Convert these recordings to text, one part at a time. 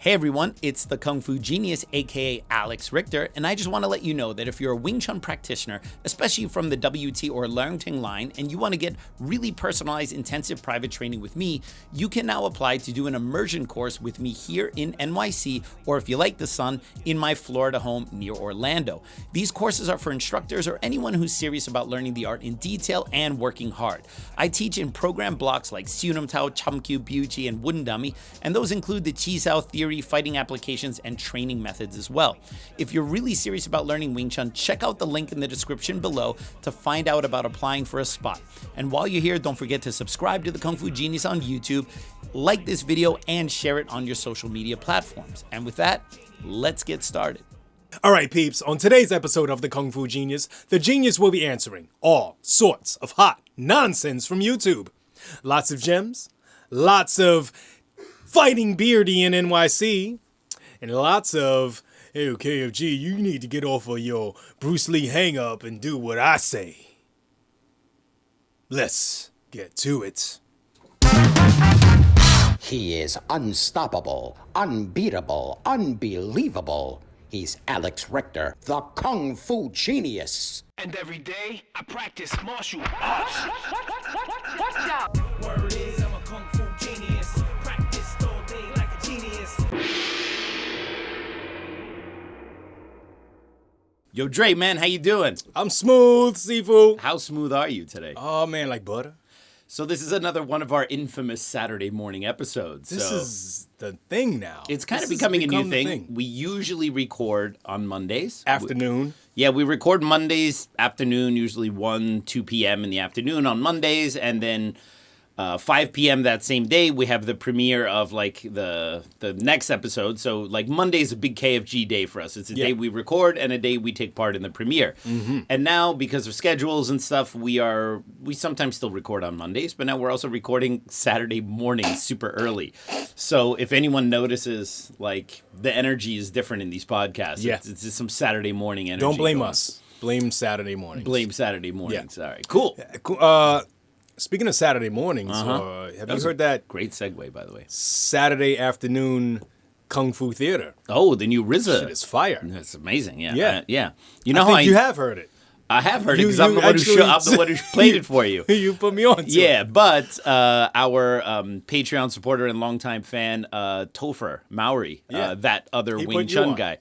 Hey everyone, it's the Kung Fu Genius, aka Alex Richter, and I just want to let you know that if you're a Wing Chun practitioner, especially from the WT or Leung Ting line, and you want to get really personalized intensive private training with me, you can now apply to do an immersion course with me here in NYC, or if you like the sun, in my Florida home near Orlando. These courses are for instructors or anyone who's serious about learning the art in detail and working hard. I teach in program blocks like Sunam Tao, Chumkyu, Buchi, and Wooden Dummy, and those include the Chi Sao theory, fighting applications, and training methods as well. If you're really serious about learning Wing Chun, check out the link in the description below to find out about applying for a spot. And while you're here, don't forget to subscribe to the Kung Fu Genius on YouTube, like this video, and share it on your social media platforms. And with that, let's get started. All right, peeps, on today's episode of the Kung Fu Genius, the genius will be answering all sorts of hot nonsense from YouTube. Lots of gems, lots of fighting Beerdy in NYC, and lots of, hey, KFG, you need to get off of your Bruce Lee hang-up and do what I say. Let's get to it. He is unstoppable, unbeatable, unbelievable. He's Alex Richter, the Kung Fu Genius. And every day, I practice martial arts. Watch out! Word is, I'm a Kung Fu genius. Practiced all day like a genius. Yo, Dre, man, how you doing? I'm smooth, Sifu. How smooth are you today? Oh, man, like butter. So this is another one of our infamous Saturday morning episodes. This is the thing now. It's kind of becoming a new thing. We usually record on Mondays. Afternoon. We record Mondays afternoon, usually 1, 2 p.m. in the afternoon on Mondays, and then 5 p.m. that same day, we have the premiere of like the next episode. So like Monday is a big KFG day for us. It's a day we record and a day we take part in the premiere. Mm-hmm. And now because of schedules and stuff, we sometimes still record on Mondays, but now we're also recording Saturday morning super early. So if anyone notices like the energy is different in these podcasts, it's just some Saturday morning energy. Don't blame us. Blame Saturday mornings. Blame Saturday mornings. All right, cool. Speaking of Saturday mornings, have you heard that? Great segue, by the way. Saturday afternoon Kung Fu theater. Oh, the new RZA. Shit is fire. That's amazing. Yeah. Yeah. You know I think you have heard it. I have heard it because I'm the one who played it for you. You put me on to it. But our Patreon supporter and longtime fan, Topher Mowry, that other Wing Chun guy.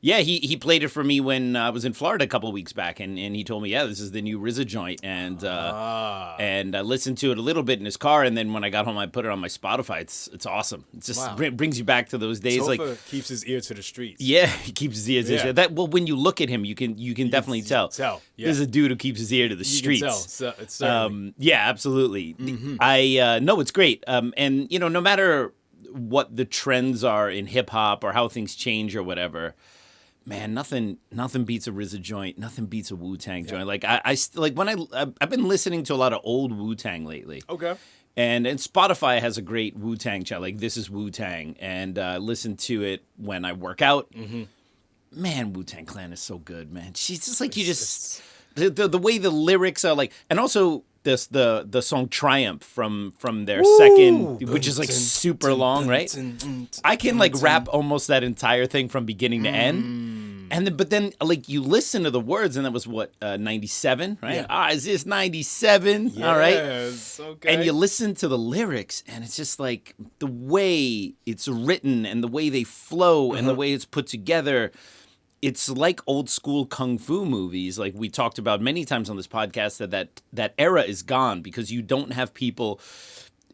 Yeah, he played it for me when I was in Florida a couple of weeks back, and he told me, this is the new RZA joint, and I listened to it a little bit in his car, and then when I got home, I put it on my Spotify. It's awesome. It just brings you back to those days. Topher keeps his ear to the streets. Yeah, he keeps his ear to the streets. When you look at him, you can definitely tell. Yeah. There's a dude who keeps his ear to the streets. You can tell. It's certainly. Yeah, absolutely. Mm-hmm. No, it's great. And no matter what the trends are in hip hop or how things change or whatever. Man, nothing beats a RZA joint. Nothing beats a Wu-Tang joint. Like I've been listening to a lot of old Wu-Tang lately. Okay. And Spotify has a great Wu-Tang channel. Like This Is Wu-Tang, and listen to it when I work out. Mm-hmm. Man, Wu-Tang Clan is so good, man. She's just like the way the lyrics are like, and also the song Triumph from their second, which is like super long, right? I can like rap almost that entire thing from beginning to end. And then like you listen to the words, and that was what 97, right? Yeah. Is this 97? All right. Okay. And you listen to the lyrics, and it's just like the way it's written and the way they flow and the way it's put together. It's like old school kung fu movies, like we talked about many times on this podcast. That era is gone because you don't have people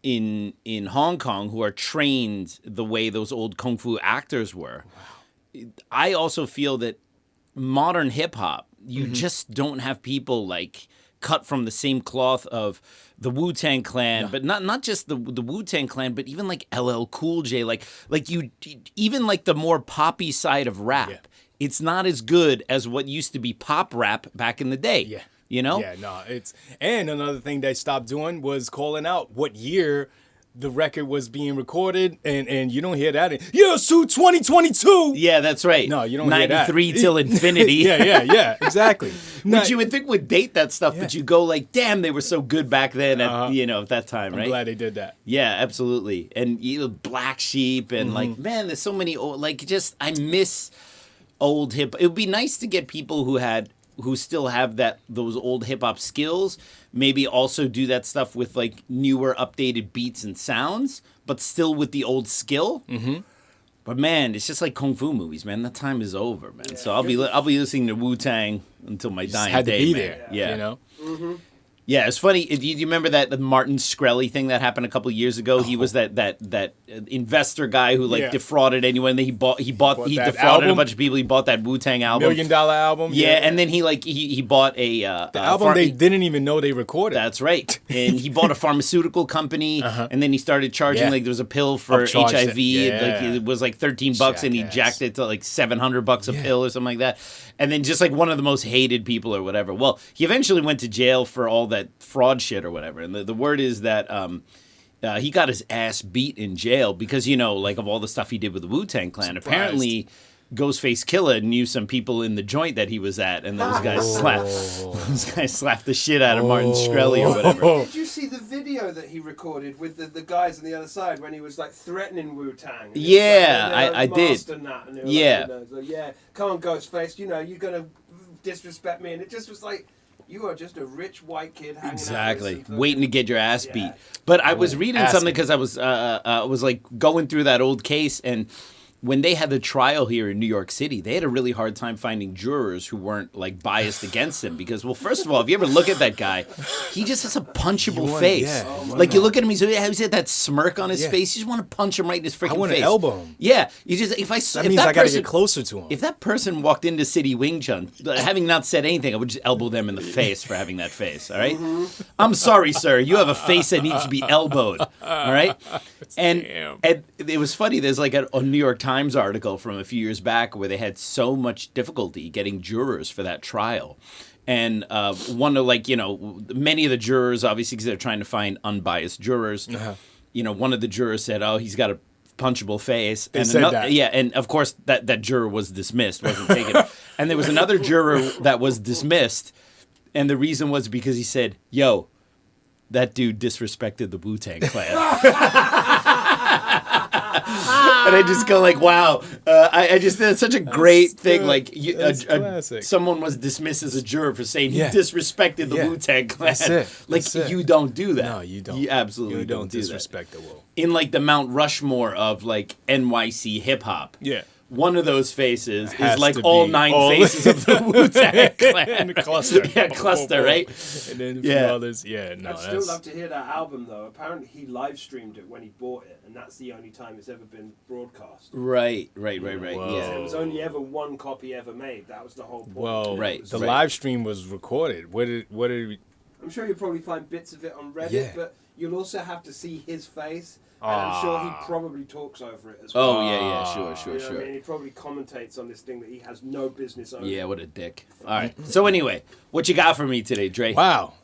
in Hong Kong who are trained the way those old kung fu actors were. Wow. I also feel that modern hip hop, you just don't have people like cut from the same cloth of the Wu-Tang Clan, but not just the Wu-Tang Clan, but even like LL Cool J, like you even like the more poppy side of rap. Yeah. It's not as good as what used to be pop rap back in the day. Yeah. You know? Yeah, no, and another thing they stopped doing was calling out what year the record was being recorded, and you don't hear that. Sue 2022. Yeah, that's right. No, you don't hear that. 93 till infinity. yeah, exactly. Which you would think would date that stuff, but you go like, damn, they were so good back then at, at that time, right? I'm glad they did that. Yeah, absolutely. And Black Sheep and like, man, there's so many old, like, just, I miss old hip. It would be nice to get people who still have those old hip hop skills, maybe also do that stuff with like newer, updated beats and sounds, but still with the old skill. Mm-hmm. But man, it's just like kung fu movies, man. That time is over, man. Yeah. So I'll be listening to Wu-Tang until my dying had day, to be man. there, Yeah, you know. Mm-hmm. Yeah, it's funny. Do you remember the Martin Shkreli thing that happened a couple of years ago? He was that investor guy who defrauded anyone. And then he defrauded album? a bunch of people. He bought that Wu-Tang album, $1 million album. Yeah, and then he bought the album they didn't even know they recorded. That's right. And he bought a pharmaceutical company, and then he started charging like there was a pill for HIV. It was like $13, and he jacked it to like $700 a pill or something like that. And then just like one of the most hated people or whatever. Well, he eventually went to jail for all that fraud shit or whatever. And the word is that he got his ass beat in jail because, like of all the stuff he did with the Wu-Tang Clan. Apparently, Ghostface Killah knew some people in the joint that he was at, and those guys slapped the shit out of Martin Shkreli or whatever. Did you see the video that he recorded with the guys on the other side when he was like threatening Wu-Tang? Yeah, I did. Yeah, come on, Ghostface, you're gonna disrespect me, and it just was like, you are just a rich white kid hanging out waiting to get your ass beat. But I was reading something because I was like going through that old case, and when they had the trial here in New York City, they had a really hard time finding jurors who weren't like biased against him because, well, first of all, if you ever look at that guy, he just has a punchable face. Yeah. Like you look at him, he's got that smirk on his face. You just want to punch him right in his freaking face. I want to elbow him. Yeah, that means I got to get closer to him. If that person walked into City Wing Chun, having not said anything, I would just elbow them in the face for having that face. All right, I'm sorry, sir. You have a face that needs to be elbowed. All right, and it was funny. There's like a New York Times article from a few years back where they had so much difficulty getting jurors for that trial. And one of many of the jurors, obviously, because they're trying to find unbiased jurors, one of the jurors said, oh, he's got a punchable face. They said that. Yeah, and of course that juror was dismissed, wasn't taken. And there was another juror that was dismissed, and the reason was because he said, yo, that dude disrespected the Wu-Tang Clan. And I just go like, wow. I just that's such a great thing. Like someone was dismissed as a juror for saying he disrespected the Wu-Tang Clan. That's it. You don't do that. No, you don't. You absolutely don't do disrespect the Wu. In like the Mount Rushmore of like NYC hip hop. Yeah. One of those faces is like all 9 faces of the Wu-Tang Clan. Cluster. Yeah, cluster, right? And then a few others. Yeah, no. I'd still love to hear that album, though. Apparently, he live streamed it when he bought it, and that's the only time it's ever been broadcast. Right. Whoa. Yeah. There was only ever one copy ever made. That was the whole point. Well, the live stream was recorded. What did we... I'm sure you'll probably find bits of it on Reddit, but you'll also have to see his face. And I'm sure he probably talks over it as well. Oh, yeah, sure. I mean, he probably commentates on this thing that he has no business over. Yeah, what a dick. All right. So anyway, what you got for me today, Dre? Wow.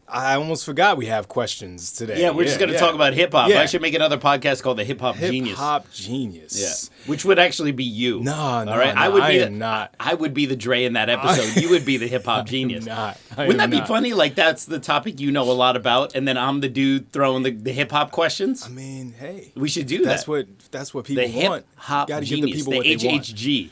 I almost forgot we have questions today. Yeah, we're just going to talk about hip-hop. Yeah. I should make another podcast called The Hip-Hop Genius. Hip-Hop Genius. Yeah. Which would actually be you. No, all right? I am not. I would be the Dre in that episode. You would be the Hip-Hop Genius. Wouldn't that be funny? Like, that's the topic you know a lot about, and then I'm the dude throwing the hip-hop questions? I mean, hey. We should do that. That's what people want. The Hip-Hop Genius. Give the people what the they want. HHG.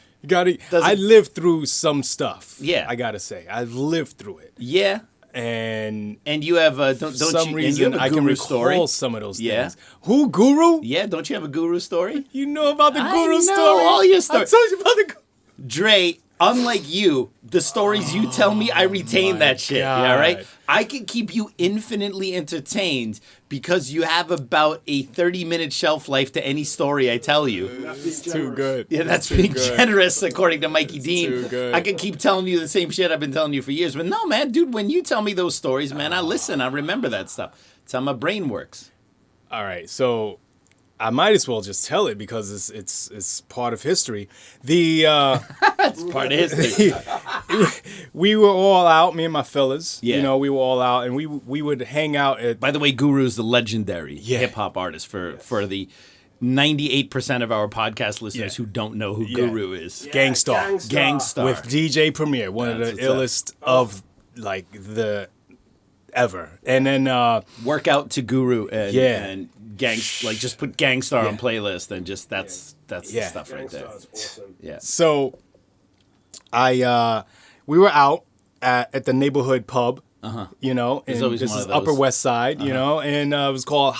I lived through some stuff. Yeah. I got to say. I've lived through it. Yeah. And you have for some reason I can recall some of those things. Who, Guru? Yeah, don't you have a Guru story? You know about the Guru story? All your stories. I told you about the Guru. Dre, unlike you, the stories you tell me, I retain that shit. God. Yeah, right? I can keep you infinitely entertained because you have about a 30-minute shelf life to any story I tell you. It's too good. Yeah, that's being generous, according to Mikey Deane. Too good. I can keep telling you the same shit I've been telling you for years. But no, man, dude, when you tell me those stories, man, I listen. I remember that stuff. It's how my brain works. All right, so I might as well just tell it because it's part of history. It's part of history. we were all out, me and my fellas. Yeah. You know, we were all out, and we would hang out at. By the way, Guru's the legendary Yeah. hip hop artist for the 98% of our podcast listeners who don't know who Guru is. Gangstar. Gangstar. With DJ Premier, one of the That's what's illest of like the ever. And then Work out to Guru and, Yeah. and like just put Gangstar on playlist and just that's the Yeah. stuff right there. Gangstar's awesome. Yeah. so we were out at the neighborhood pub. You know, There's and always this one is of those. Upper West Side, you know, and it was called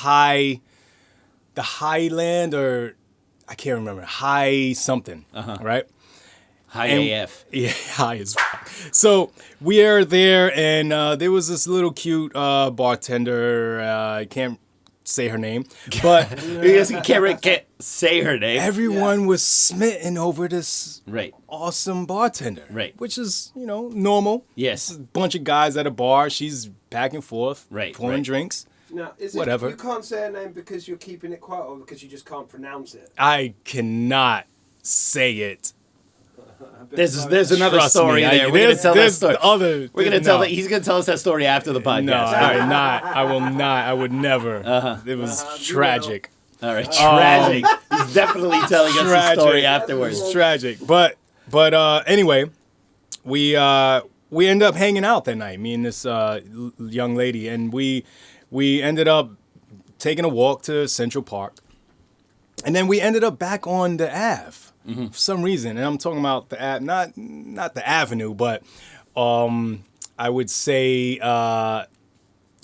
the Highland, or I can't remember, High something, right? High And- AF. Yeah, high as fuck. So we are there, and there was this little cute bartender. I can't say her name, but Can't say her name. everyone was smitten over this Right. awesome bartender. Right. Which is, you know, normal. Yes. It's a bunch of guys at a bar. She's back and forth, Right, pouring right. drinks. Now, is Whatever. it you can't say her name because you're keeping it quiet, or because you just can't pronounce it? I cannot say it. There's another Trust story me, there. We're gonna there's- tell that there's story. other. We're gonna tell no. that he's gonna tell us that story after the podcast. No, All I right. will not. I will not. I would never. It was tragic. All right. Tragic. He's definitely telling us the Tragic. story afterwards. It's tragic. But anyway, we ended up hanging out that night, me and this young lady, and we ended up taking a walk to Central Park, and then we ended up back on the Ave for some reason. And I'm talking about the Ave, not the Avenue, but I would say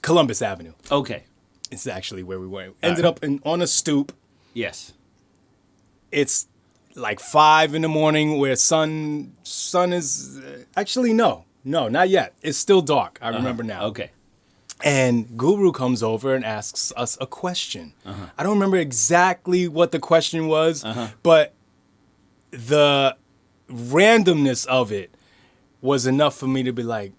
Columbus Avenue. Okay. It's actually where we went. Ended up on a stoop. Yes. It's like 5 a.m. where sun is actually no, not yet. It's still dark. I remember now. Okay. And Guru comes over and asks us a question. I don't remember exactly what the question was, but the randomness of it was enough for me to be like,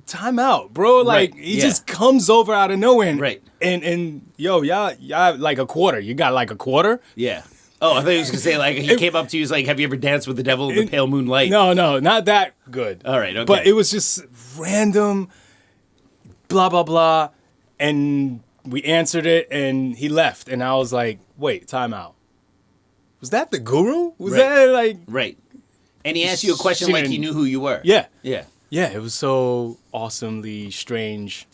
time out, bro. Like, Right, he yeah. just comes over out of nowhere. And, Right. And yo, y'all like a quarter. You got like a quarter? Yeah. Oh, I thought he was gonna say like he came up to you. He's like, "Have you ever danced with the devil in the pale moonlight?" No, not that good. All right. Okay. But it was just random, blah, blah, blah. And we answered it, and he left. And I was like, wait, time out. Was that the Guru? Was Right. that like... right. And he asked you a question like he knew who you were. Yeah. Yeah. Yeah, it was so awesomely strange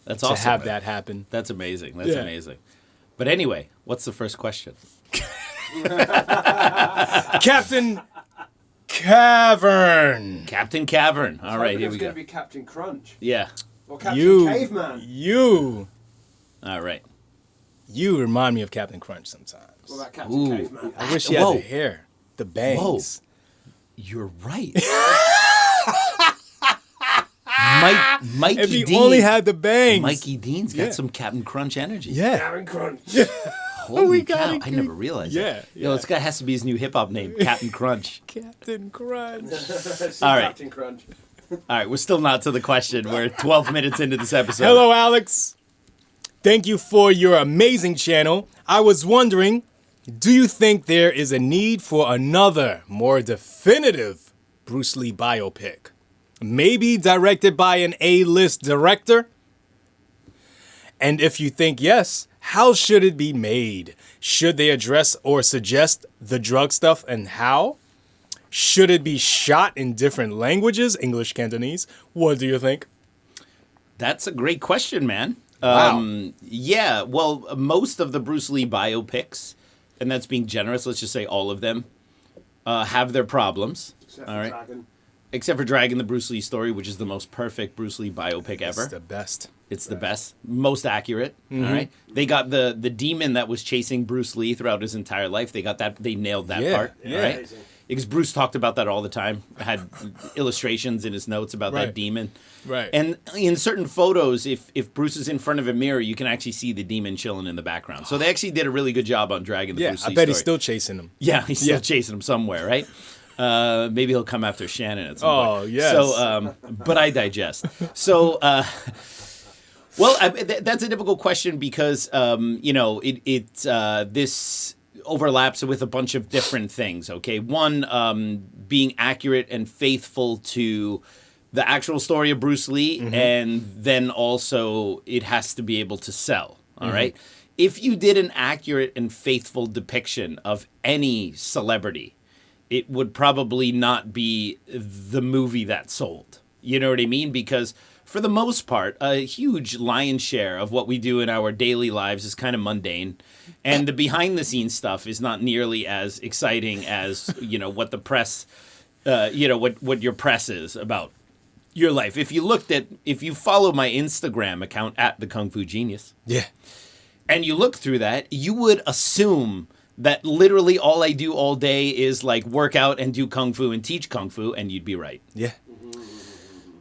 That's to awesome. have man. that happen. That's amazing. That's Yeah. amazing. But anyway, what's the first question? Captain Cavern. Captain Cavern. All right, here we It's go. going to be Captain Crunch Yeah. or Captain Caveman. All right. You remind me of Captain Crunch sometimes. What about Captain Ooh. Caveman? I wish he had Whoa. the hair, the bangs. You're right. Mikey If he Deane. only had the bangs. Mikey Deane's got Yeah. some Captain Crunch energy. Yeah. Captain Crunch. Holy got cow. it. I never realized that. Yeah, Yo, this guy has to be his new hip hop name, Captain Crunch. Captain Crunch. All right. Captain Crunch. All right, we're still not to the question. We're 12 minutes into this episode. Hello, Alex. Thank you for your amazing channel. I was wondering, do you think there is a need for another, more definitive Bruce Lee biopic? Maybe directed by an A-list director? And if you think yes, how should it be made? Should they address or suggest the drug stuff and how? Should it be shot in different languages, English, Cantonese? What do you think? That's a great question, man. Wow. Yeah, well, most of the Bruce Lee biopics, and that's being generous, let's just say all of them, have their problems. Except all for right. Dragon. Except for Dragon, the Bruce Lee story, which is the most perfect Bruce Lee biopic ever. It's the best. It's the best, most accurate. All right. They got the demon that was chasing Bruce Lee throughout his entire life. They got that. They nailed that Yeah, part. yeah. Right. Amazing. Because Bruce talked about that all the time. Had illustrations in his notes about Right. that demon. Right. And in certain photos, if Bruce is in front of a mirror, you can actually see the demon chilling in the background. So they actually did a really good job on Dragon, the Yeah, Bruce I Lee bet story. he's still chasing him. Yeah, he's still Yeah. chasing him somewhere, right? Maybe he'll come after Shannon at some Oh, point. yes. So, but I digest. So, that's a difficult question because, this overlaps with a bunch of different things, okay? One, being accurate and faithful to the actual story of Bruce Lee, and then also it has to be able to sell, all right? If you did an accurate and faithful depiction of any celebrity, it would probably not be the movie that sold. You know what I mean? Because for the most part, a huge lion's share of what we do in our daily lives is kind of mundane. And the behind the scenes stuff is not nearly as exciting as, what the press, what your press is about your life. If you follow my Instagram account at the Kung Fu Genius. Yeah. And you look through that, you would assume that literally all I do all day is like work out and do Kung Fu and teach Kung Fu, and you'd be right. Yeah.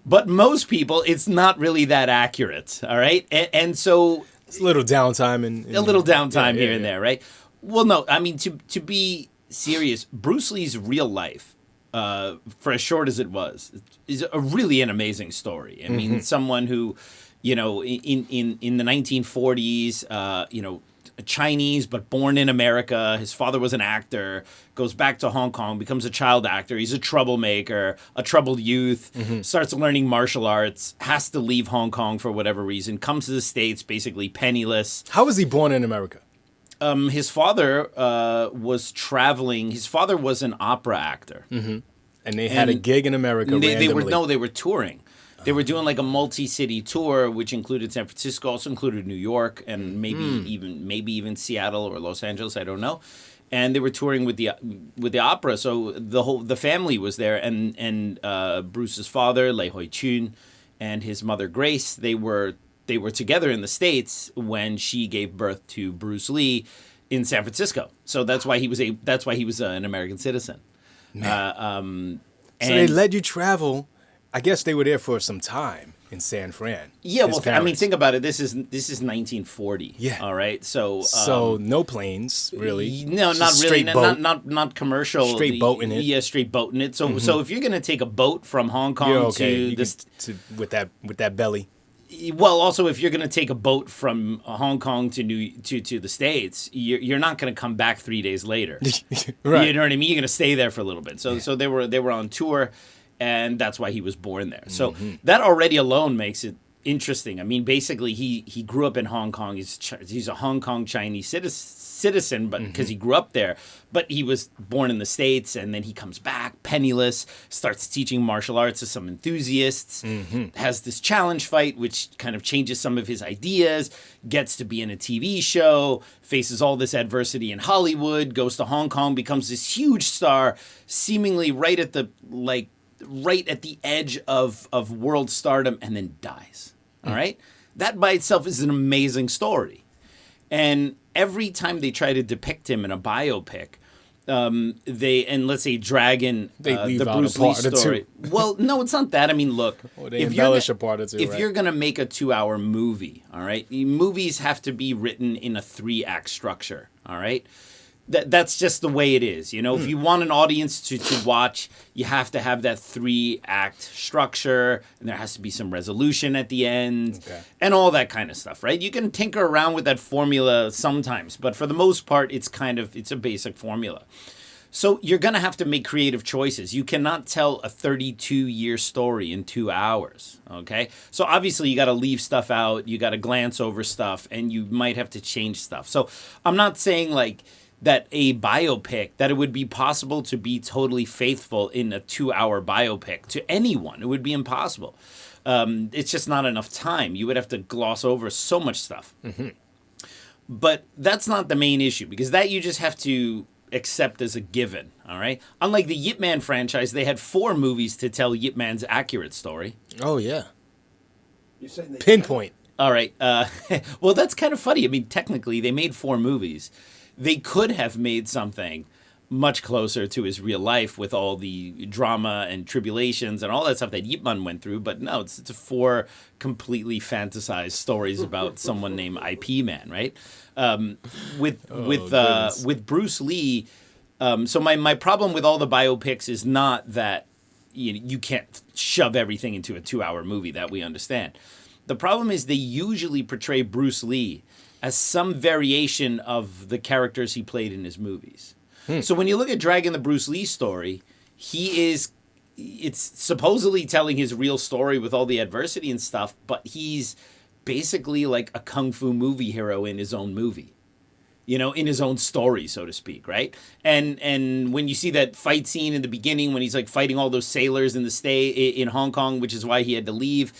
But most people, it's not really that accurate, all right? And so... It's a little downtime. A little downtime here and there, right? Well, no, I mean, to be serious, Bruce Lee's real life, for as short as it was, is really an amazing story. I mean, someone who... in the 1940s, Chinese, but born in America. His father was an actor, goes back to Hong Kong, becomes a child actor. He's a troublemaker, a troubled youth, starts learning martial arts, has to leave Hong Kong for whatever reason, comes to the States basically penniless. How was he born in America? His father was traveling. His father was an opera actor. And they had a gig in America randomly. They were touring. They were doing like a multi-city tour, which included San Francisco, also included New York, and maybe even Seattle or Los Angeles. I don't know. And they were touring with the opera, so the family was there. And Bruce's father, Lei Hoi Chun, and his mother Grace, they were together in the States when she gave birth to Bruce Lee in San Francisco. So that's why he was an American citizen. So they let you travel. I guess they were there for some time in San Fran. Yeah, well, I mean, think about it. This is 1940. Yeah. All right. So no planes, really. No, not really. Not commercial. Straight boating it. Yeah, straight boating it. So so if you're gonna take a boat from Hong Kong to this, with that belly. Well, also if you're gonna take a boat from Hong Kong to the States, you're not gonna come back 3 days later. Right. You know what I mean? You're gonna stay there for a little bit. So they were on tour. And that's why he was born there. So that already alone makes it interesting. I mean, basically, he grew up in Hong Kong. He's a Hong Kong Chinese citizen, but because he grew up there. But he was born in the States, and then he comes back penniless, starts teaching martial arts to some enthusiasts, has this challenge fight, which kind of changes some of his ideas, gets to be in a TV show, faces all this adversity in Hollywood, goes to Hong Kong, becomes this huge star, seemingly right at the edge of world stardom, and then dies. All right? That by itself is an amazing story. And every time they try to depict him in a biopic, let's say drag in the Bruce Lee story. Well, no, it's not that. I mean, look. Or they embellish a part or two, if you're going to make a 2-hour movie, all right? Movies have to be written in a 3-act structure, all right? That's just the way it is. If you want an audience to watch, you have to have that 3-act structure, and there has to be some resolution at the end, and all that kind of stuff, right? You can tinker around with that formula sometimes, but for the most part, it's a basic formula. So you're going to have to make creative choices. You cannot tell a 32-year story in 2 hours, okay? So obviously you got to leave stuff out, you got to glance over stuff, and you might have to change stuff. So I'm not saying like that a biopic, that it would be possible to be totally faithful in a 2-hour biopic to anyone. It would be impossible. It's just not enough time. You would have to gloss over so much stuff. But that's not the main issue, because that you just have to accept as a given, all right? Unlike the Yip Man franchise, they had 4 movies to tell Yip Man's accurate story. Oh, yeah. You're saying they Pinpoint. All right. Well, that's kind of funny. I mean, technically, they made 4 movies. They could have made something much closer to his real life with all the drama and tribulations and all that stuff that Yip Man went through. But no, it's 4 completely fantasized stories about someone named IP Man, right? With Bruce Lee. So my problem with all the biopics is not that you can't shove everything into a 2-hour movie, that we understand. The problem is they usually portray Bruce Lee as some variation of the characters he played in his movies. So when you look at Dragon the Bruce Lee story, it's supposedly telling his real story with all the adversity and stuff, but he's basically like a kung fu movie hero in his own movie. In his own story, so to speak, right? And when you see that fight scene in the beginning when he's like fighting all those sailors in Hong Kong, which is why he had to leave,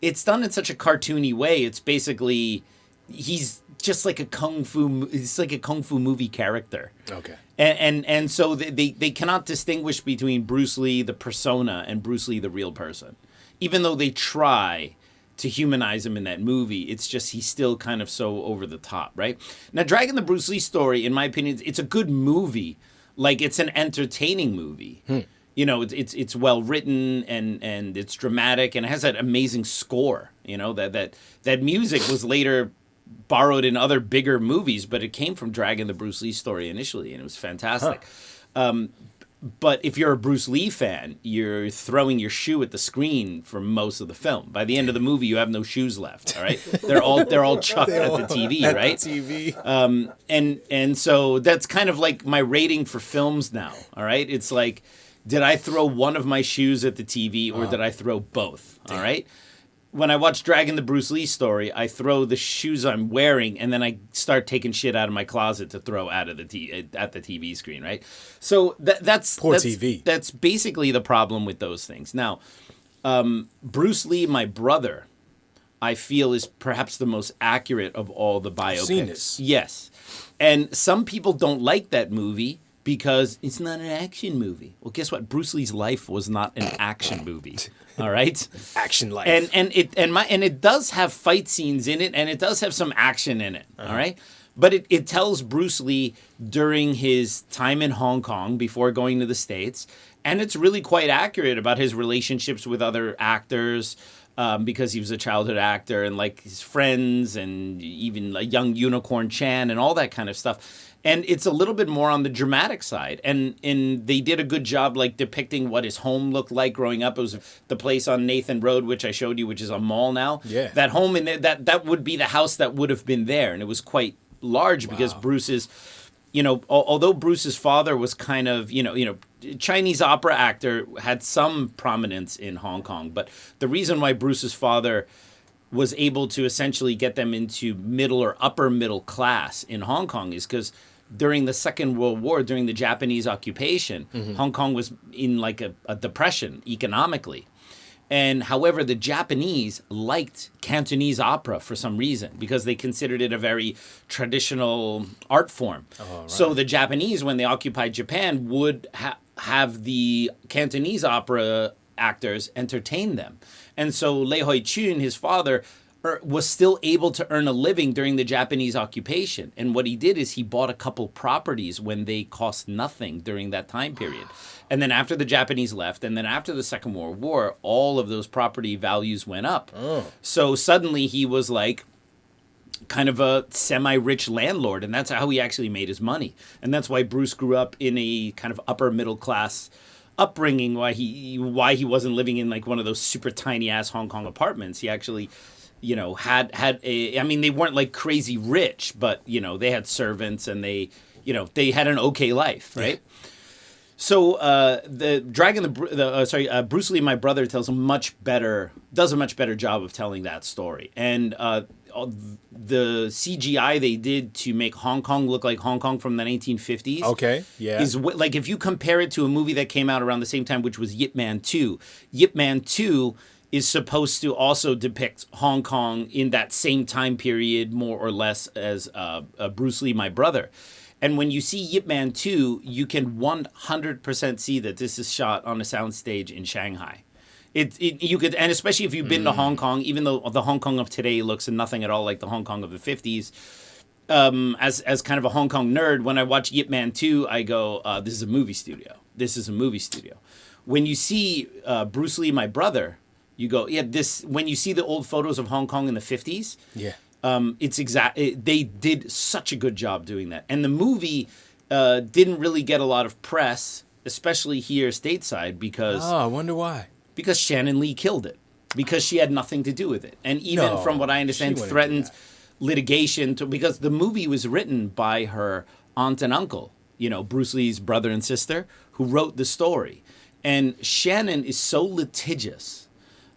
it's done in such a cartoony way. It's basically he's just like a kung fu movie character. Okay. And so they cannot distinguish between Bruce Lee the persona and Bruce Lee the real person, even though they try to humanize him in that movie. It's just he's still kind of so over the top, right? Now, Dragon the Bruce Lee story, in my opinion, it's a good movie. Like, it's an entertaining movie. It's well written and it's dramatic and it has that amazing score. That music was later borrowed in other bigger movies, but it came from Dragon the Bruce Lee story initially, and it was fantastic. But if you're a Bruce Lee fan, you're throwing your shoe at the screen for most of the film. By the end of the movie, you have no shoes left. All right, they're all chucked at the TV, right? And so that's kind of like my rating for films now. All right, it's like, did I throw one of my shoes at the TV or did I throw both? All right. When I watch Dragon the Bruce Lee story, I throw the shoes I'm wearing, and then I start taking shit out of my closet to throw out of at the TV screen, right? So that's TV. That's basically the problem with those things. Now, Bruce Lee, my brother, I feel is perhaps the most accurate of all the biopics. I've seen this. Yes, and some people don't like that movie because it's not an action movie. Well, guess what? Bruce Lee's life was not an action movie. All right, action life, and it does have fight scenes in it, and it does have some action in it. All right, but it tells Bruce Lee during his time in Hong Kong before going to the States, and it's really quite accurate about his relationships with other actors. Because he was a childhood actor and like his friends and even a young Unicorn Chan and all that kind of stuff. And it's a little bit more on the dramatic side. And they did a good job like depicting what his home looked like growing up. It was the place on Nathan Road, which I showed you, which is a mall now. Yeah. That home, in there, that would be the house that would have been there. And it was quite large because Bruce's, although Bruce's father was kind of, Chinese opera actor, had some prominence in Hong Kong. But the reason why Bruce's father was able to essentially get them into middle or upper middle class in Hong Kong is because during the Second World War, during the Japanese occupation, Hong Kong was in like a depression economically. And however, the Japanese liked Cantonese opera for some reason because they considered it a very traditional art form. Oh, right. So the Japanese, when they occupied Japan, would have the Cantonese opera actors entertain them. And so Lei Hoi Chun, his father, was still able to earn a living during the Japanese occupation. And what he did is he bought a couple properties when they cost nothing during that time period. And then after the Japanese left, and then after the Second World War, all of those property values went up. Oh. So suddenly he was like kind of a semi-rich landlord, and that's how he actually made his money. And that's why Bruce grew up in a kind of upper middle class upbringing, why he wasn't living in like one of those super tiny ass Hong Kong apartments. He actually had they weren't like crazy rich, but they had servants and they had an okay life, right? Yeah. So Bruce Lee, my brother, does a much better job of telling that story. And the CGI they did to make Hong Kong look like Hong Kong from the 1950s. Okay, yeah. Is like if you compare it to a movie that came out around the same time, which was Yip Man 2. Yip Man 2 is supposed to also depict Hong Kong in that same time period, more or less, as Bruce Lee, my brother. And when you see Yip Man 2, you can 100% see that this is shot on a soundstage in Shanghai. You could, and especially if you've been to Hong Kong, even though the Hong Kong of today looks nothing at all like the Hong Kong of the 50s, as kind of a Hong Kong nerd, when I watch Yip Man 2, I go, this is a movie studio. This is a movie studio. When you see Bruce Lee, my brother, you go, yeah, this, when you see the old photos of Hong Kong in the 50s, yeah. They did such a good job doing that. And the movie didn't really get a lot of press, especially here stateside, because... Oh, I wonder why. Because Shannon Lee killed it. Because she had nothing to do with it. And even from what I understand, threatened... litigation because the movie was written by her aunt and uncle, Bruce Lee's brother and sister, who wrote the story. And Shannon is so litigious.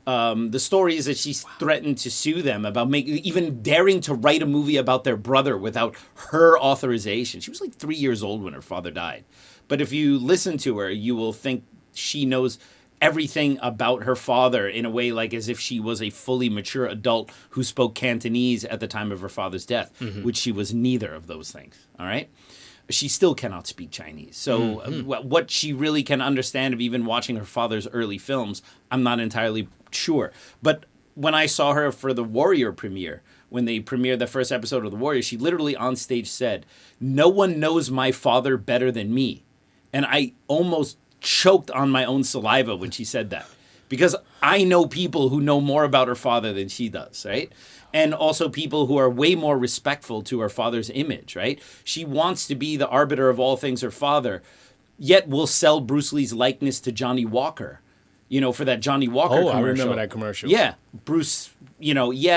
The story is that she's threatened to sue them about even daring to write a movie about their brother without her authorization. She was like 3 years old when her father died. But if you listen to her, you will think she knows everything about her father in a way like as if she was a fully mature adult who spoke Cantonese at the time of her father's death, which she was neither of those things. All right? She still cannot speak Chinese. So what she really can understand of even watching her father's early films, I'm not entirely sure. But when I saw her for the Warrior premiere, when they premiered the first episode of The Warrior, she literally on stage said, "No one knows my father better than me." And I almost choked on my own saliva when she said that. Because I know people who know more about her father than she does, right? And also people who are way more respectful to her father's image, right? She wants to be the arbiter of all things her father, yet will sell Bruce Lee's likeness to Johnny Walker, for that Johnny Walker commercial. I remember that commercial. Yeah. Bruce,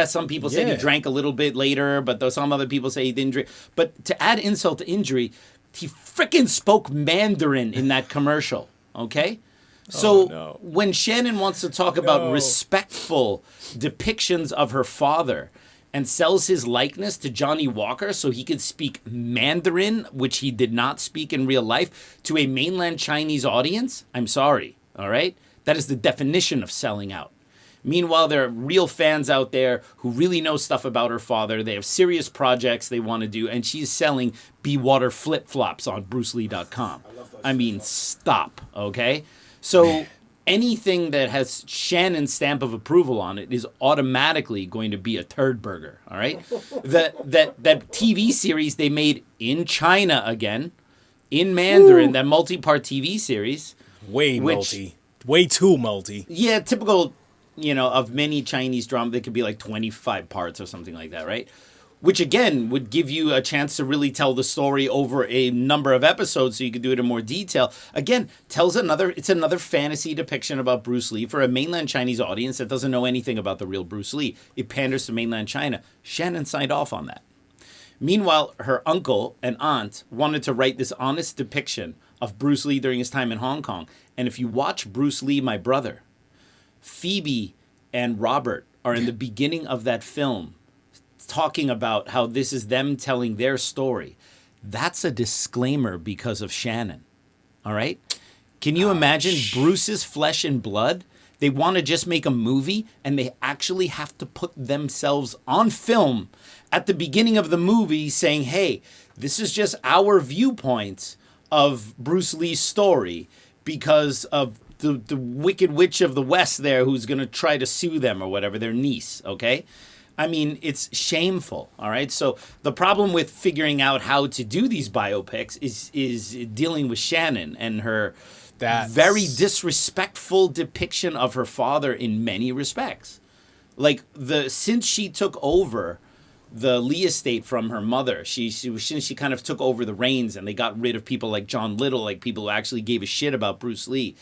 some people say he drank a little bit later, but some other people say he didn't drink. But to add insult to injury, he frickin' spoke Mandarin in that commercial, okay? So when Shannon wants to talk about respectful depictions of her father and sells his likeness to Johnny Walker so he could speak Mandarin, which he did not speak in real life, to a mainland Chinese audience, I'm sorry, all right? That is the definition of selling out. Meanwhile, there are real fans out there who really know stuff about her father. They have serious projects they want to do, and she's selling Be Water flip-flops on BruceLee.com. I mean, stop, okay? So anything that has Shannon's stamp of approval on it is automatically going to be a turd burger, all right? That TV series they made in China again, in Mandarin, that multi-part TV series. Way too multi. Yeah, typical, of many Chinese drama, they could be like 25 parts or something like that, right? Which, again, would give you a chance to really tell the story over a number of episodes so you could do it in more detail. Again, it's another fantasy depiction about Bruce Lee for a mainland Chinese audience that doesn't know anything about the real Bruce Lee. It panders to mainland China. Shannon signed off on that. Meanwhile, her uncle and aunt wanted to write this honest depiction of Bruce Lee during his time in Hong Kong. And if you watch Bruce Lee, My Brother, Phoebe and Robert are in the beginning of that film talking about how this is them telling their story. That's a disclaimer because of Shannon. All right? Can you imagine Bruce's flesh and blood? They want to just make a movie, and they actually have to put themselves on film at the beginning of the movie saying, hey, this is just our viewpoint of Bruce Lee's story because of the Wicked Witch of the West there who's going to try to sue them or whatever, their niece, okay? I mean, it's shameful, all right? So the problem with figuring out how to do these biopics is dealing with Shannon and her very disrespectful depiction of her father in many respects. Like, since she took over the Lee estate from her mother, since she kind of took over the reins and they got rid of people like John Little, like people who actually gave a shit about Bruce Lee,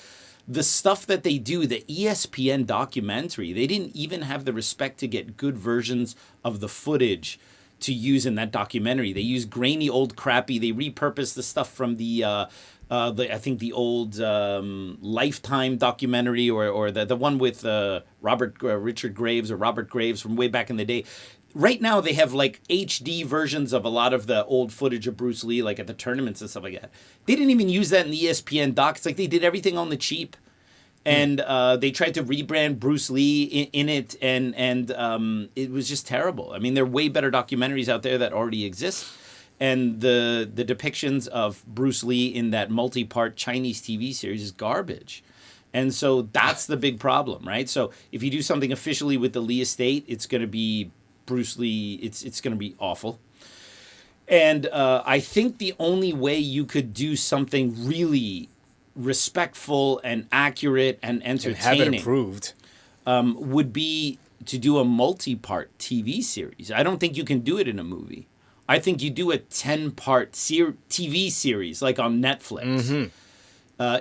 the stuff that they do, the ESPN documentary, they didn't even have the respect to get good versions of the footage to use in that documentary. They use grainy old crappy. They repurposed the stuff from the old Lifetime documentary or the one with Richard Graves or Robert Graves from way back in the day. Right now, they have like HD versions of a lot of the old footage of Bruce Lee, like at the tournaments and stuff like that. They didn't even use that in the ESPN doc. It's like they did everything on the cheap. And they tried to rebrand Bruce Lee in it, and it was just terrible. I mean, there are way better documentaries out there that already exist. And the depictions of Bruce Lee in that multi-part Chinese TV series is garbage. And so that's the big problem, right? So if you do something officially with the Lee estate, it's going to be Bruce Lee, it's going to be awful. And I think the only way you could do something really respectful and accurate and entertaining, and have it approved, would be to do a multi-part TV series. I don't think you can do it in a movie. I think you do a 10-part TV series like on Netflix.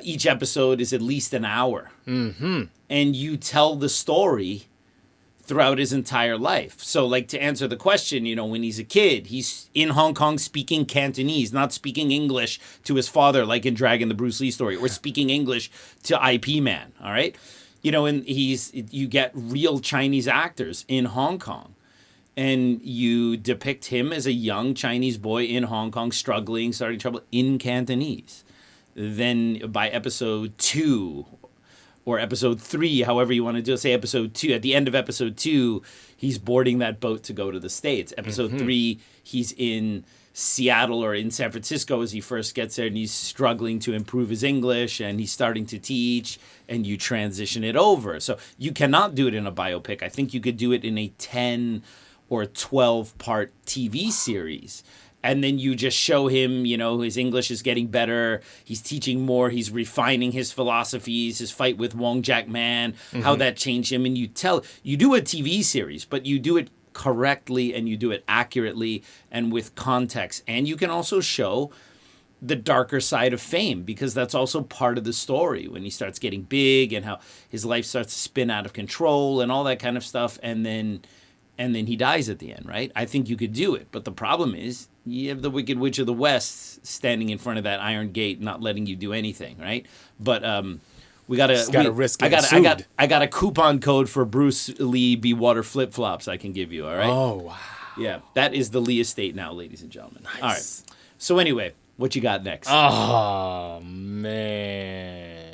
Each episode is at least an hour. And you tell the story throughout his entire life. So, like, to answer the question, you know, when he's a kid, he's in Hong Kong speaking Cantonese, not speaking English to his father, like in Dragon, the Bruce Lee story, or speaking English to IP Man, all right? You know, and you get real Chinese actors in Hong Kong, and you depict him as a young Chinese boy in Hong Kong, struggling, starting trouble in Cantonese. Then by episode 2, or episode 3, however you want to do it, say episode 2. At the end of episode 2, he's boarding that boat to go to the States. Episode 3, he's in Seattle or in San Francisco as he first gets there, and he's struggling to improve his English, and he's starting to teach, and you transition it over. So you cannot do it in a biopic. I think you could do it in a 10 or 12-part TV series. And then you just show him, you know, his English is getting better. He's teaching more. He's refining his philosophies, his fight with Wong Jack Man, how that changed him. And you do a TV series, but you do it correctly and you do it accurately and with context. And you can also show the darker side of fame, because that's also part of the story when he starts getting big and how his life starts to spin out of control and all that kind of stuff. And then he dies at the end, right? I think you could do it. But the problem is you have the Wicked Witch of the West standing in front of that iron gate, not letting you do anything, right? But we gotta risk I getting sued. I got a coupon code for Bruce Lee Be Water flip flops I can give you. All right. Oh wow. Yeah, that is the Lee estate now, ladies and gentlemen. Nice. All right. So anyway, what you got next? Oh man.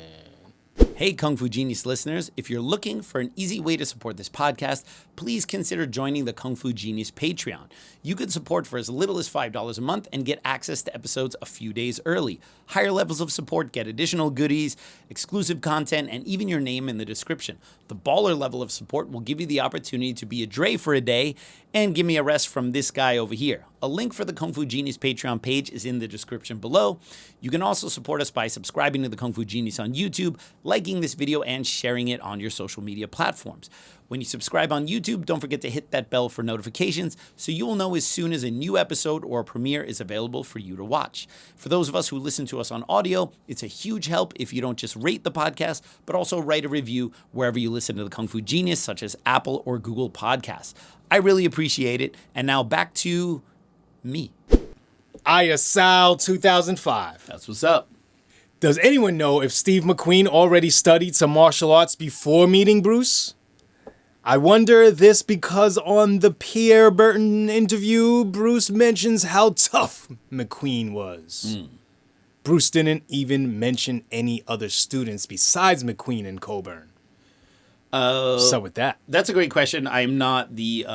Hey, Kung Fu Genius listeners, if you're looking for an easy way to support this podcast, please consider joining the Kung Fu Genius Patreon. You can support for as little as $5 a month and get access to episodes a few days early. Higher levels of support get additional goodies, exclusive content, and even your name in the description. The baller level of support will give you the opportunity to be a Dre for a day and give me a rest from this guy over here. A link for the Kung Fu Genius Patreon page is in the description below. You can also support us by subscribing to the Kung Fu Genius on YouTube, liking this video, and sharing it on your social media platforms. When you subscribe on YouTube, don't forget to hit that bell for notifications so you will know as soon as a new episode or a premiere is available for you to watch. For those of us who listen to us on audio, it's a huge help if you don't just rate the podcast, but also write a review wherever you listen to the Kung Fu Genius, such as Apple or Google Podcasts. I really appreciate it. And now back to me. ISL 2005. That's what's up. Does anyone know if Steve McQueen already studied some martial arts before meeting Bruce? I wonder this because on the Pierre Burton interview, Bruce mentions how tough McQueen was. Bruce didn't even mention any other students besides McQueen and Coburn. So with that. That's a great question. I'm not the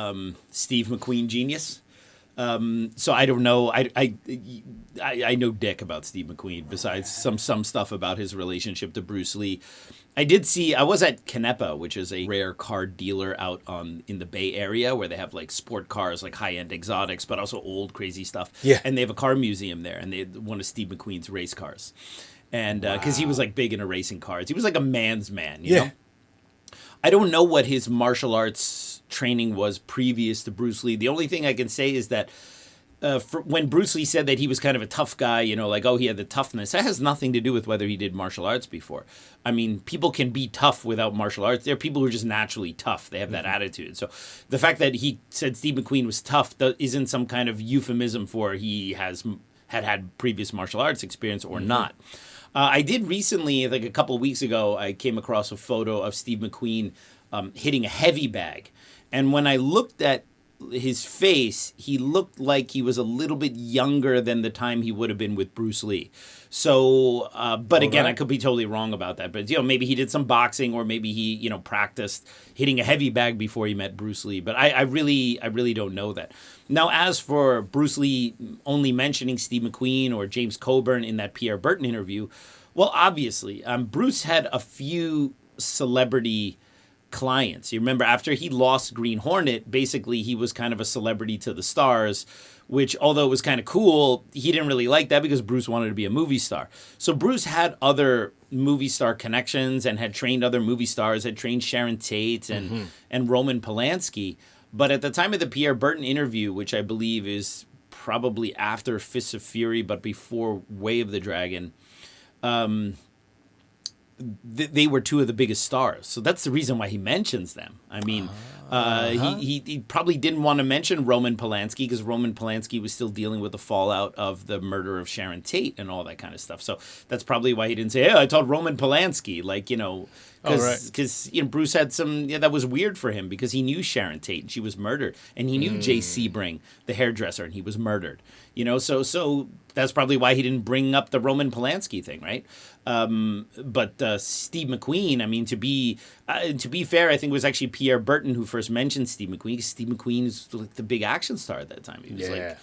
Steve McQueen genius. So I don't know. I know dick about Steve McQueen besides some stuff about his relationship to Bruce Lee. I was at Canepa, which is a rare car dealer out in the Bay Area where they have like sport cars, like high-end exotics, but also old crazy stuff. Yeah. And they have a car museum there, and they had one of Steve McQueen's race cars. And because he was like big into racing cars. He was like a man's man, you know? I don't know what his martial arts training was previous to Bruce Lee. The only thing I can say is that when Bruce Lee said that he was kind of a tough guy, you know, like, oh, he had the toughness, that has nothing to do with whether he did martial arts before. I mean, people can be tough without martial arts. There are people who are just naturally tough. They have that attitude. So the fact that he said Steve McQueen was tough isn't some kind of euphemism for he had previous martial arts experience or not. I did recently, like a couple of weeks ago, I came across a photo of Steve McQueen hitting a heavy bag. And when I looked at his face, he looked like he was a little bit younger than the time he would have been with Bruce Lee. So, but again, I could be totally wrong about that. But, you know, maybe he did some boxing or maybe he, you know, practiced hitting a heavy bag before he met Bruce Lee. But I really don't know that. Now, as for Bruce Lee only mentioning Steve McQueen or James Coburn in that Pierre Burton interview, well, obviously, Bruce had a few celebrity clients. You remember after he lost Green Hornet, basically he was kind of a celebrity to the stars, which although it was kind of cool, he didn't really like that because Bruce wanted to be a movie star. So Bruce had other movie star connections and had trained other movie stars, had trained Sharon Tate and Roman Polanski. But at the time of the Pierre Burton interview, which I believe is probably after Fists of Fury but before Way of the Dragon, they were two of the biggest stars. So that's the reason why he mentions them. I mean, He probably didn't want to mention Roman Polanski because Roman Polanski was still dealing with the fallout of the murder of Sharon Tate and all that kind of stuff. So that's probably why he didn't say, "Hey, I told Roman Polanski," like, you know, because Bruce had some that was weird for him because he knew Sharon Tate and she was murdered, and he knew Jay Sebring, the hairdresser, and he was murdered. You know, so that's probably why he didn't bring up the Roman Polanski thing, right? But Steve McQueen, I mean, to be fair, I think it was actually Pierre Burton who first mentioned Steve McQueen. Steve McQueen is like the big action star at that time. He was like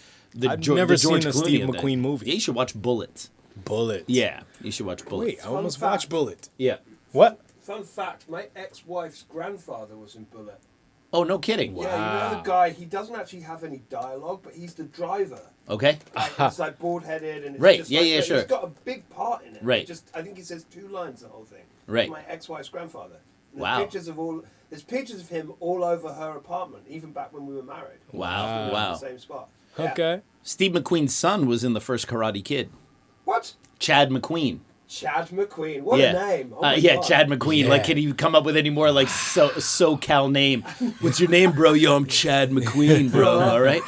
I've never seen a Clooney Steve of that. McQueen movie. Yeah, you should watch Bullet. Bullet. Yeah, you should watch Bullet. Wait, I almost watched Bullet. Yeah. What? Fun fact, my ex-wife's grandfather was in Bullet. Oh, no kidding. Yeah, you know the guy, he doesn't actually have any dialogue, but he's the driver. Okay. It's like bald-headed and it's Right, just yeah, like, yeah, sure. He's got a big part in it. Right. I think he says 2 lines the whole thing. Right. My ex-wife's grandfather. And Wow. There's pictures of him all over her apartment, even back when we were married. Wow. In Wow. the same spot. Yeah. Okay. Steve McQueen's son was in the first Karate Kid. What? Chad McQueen. Chad McQueen. What yeah. a name. Oh my Yeah, God. Chad McQueen. Yeah. Like, can you come up with any more like SoCal name? What's your name, bro? Yo, I'm Chad McQueen, bro. All right.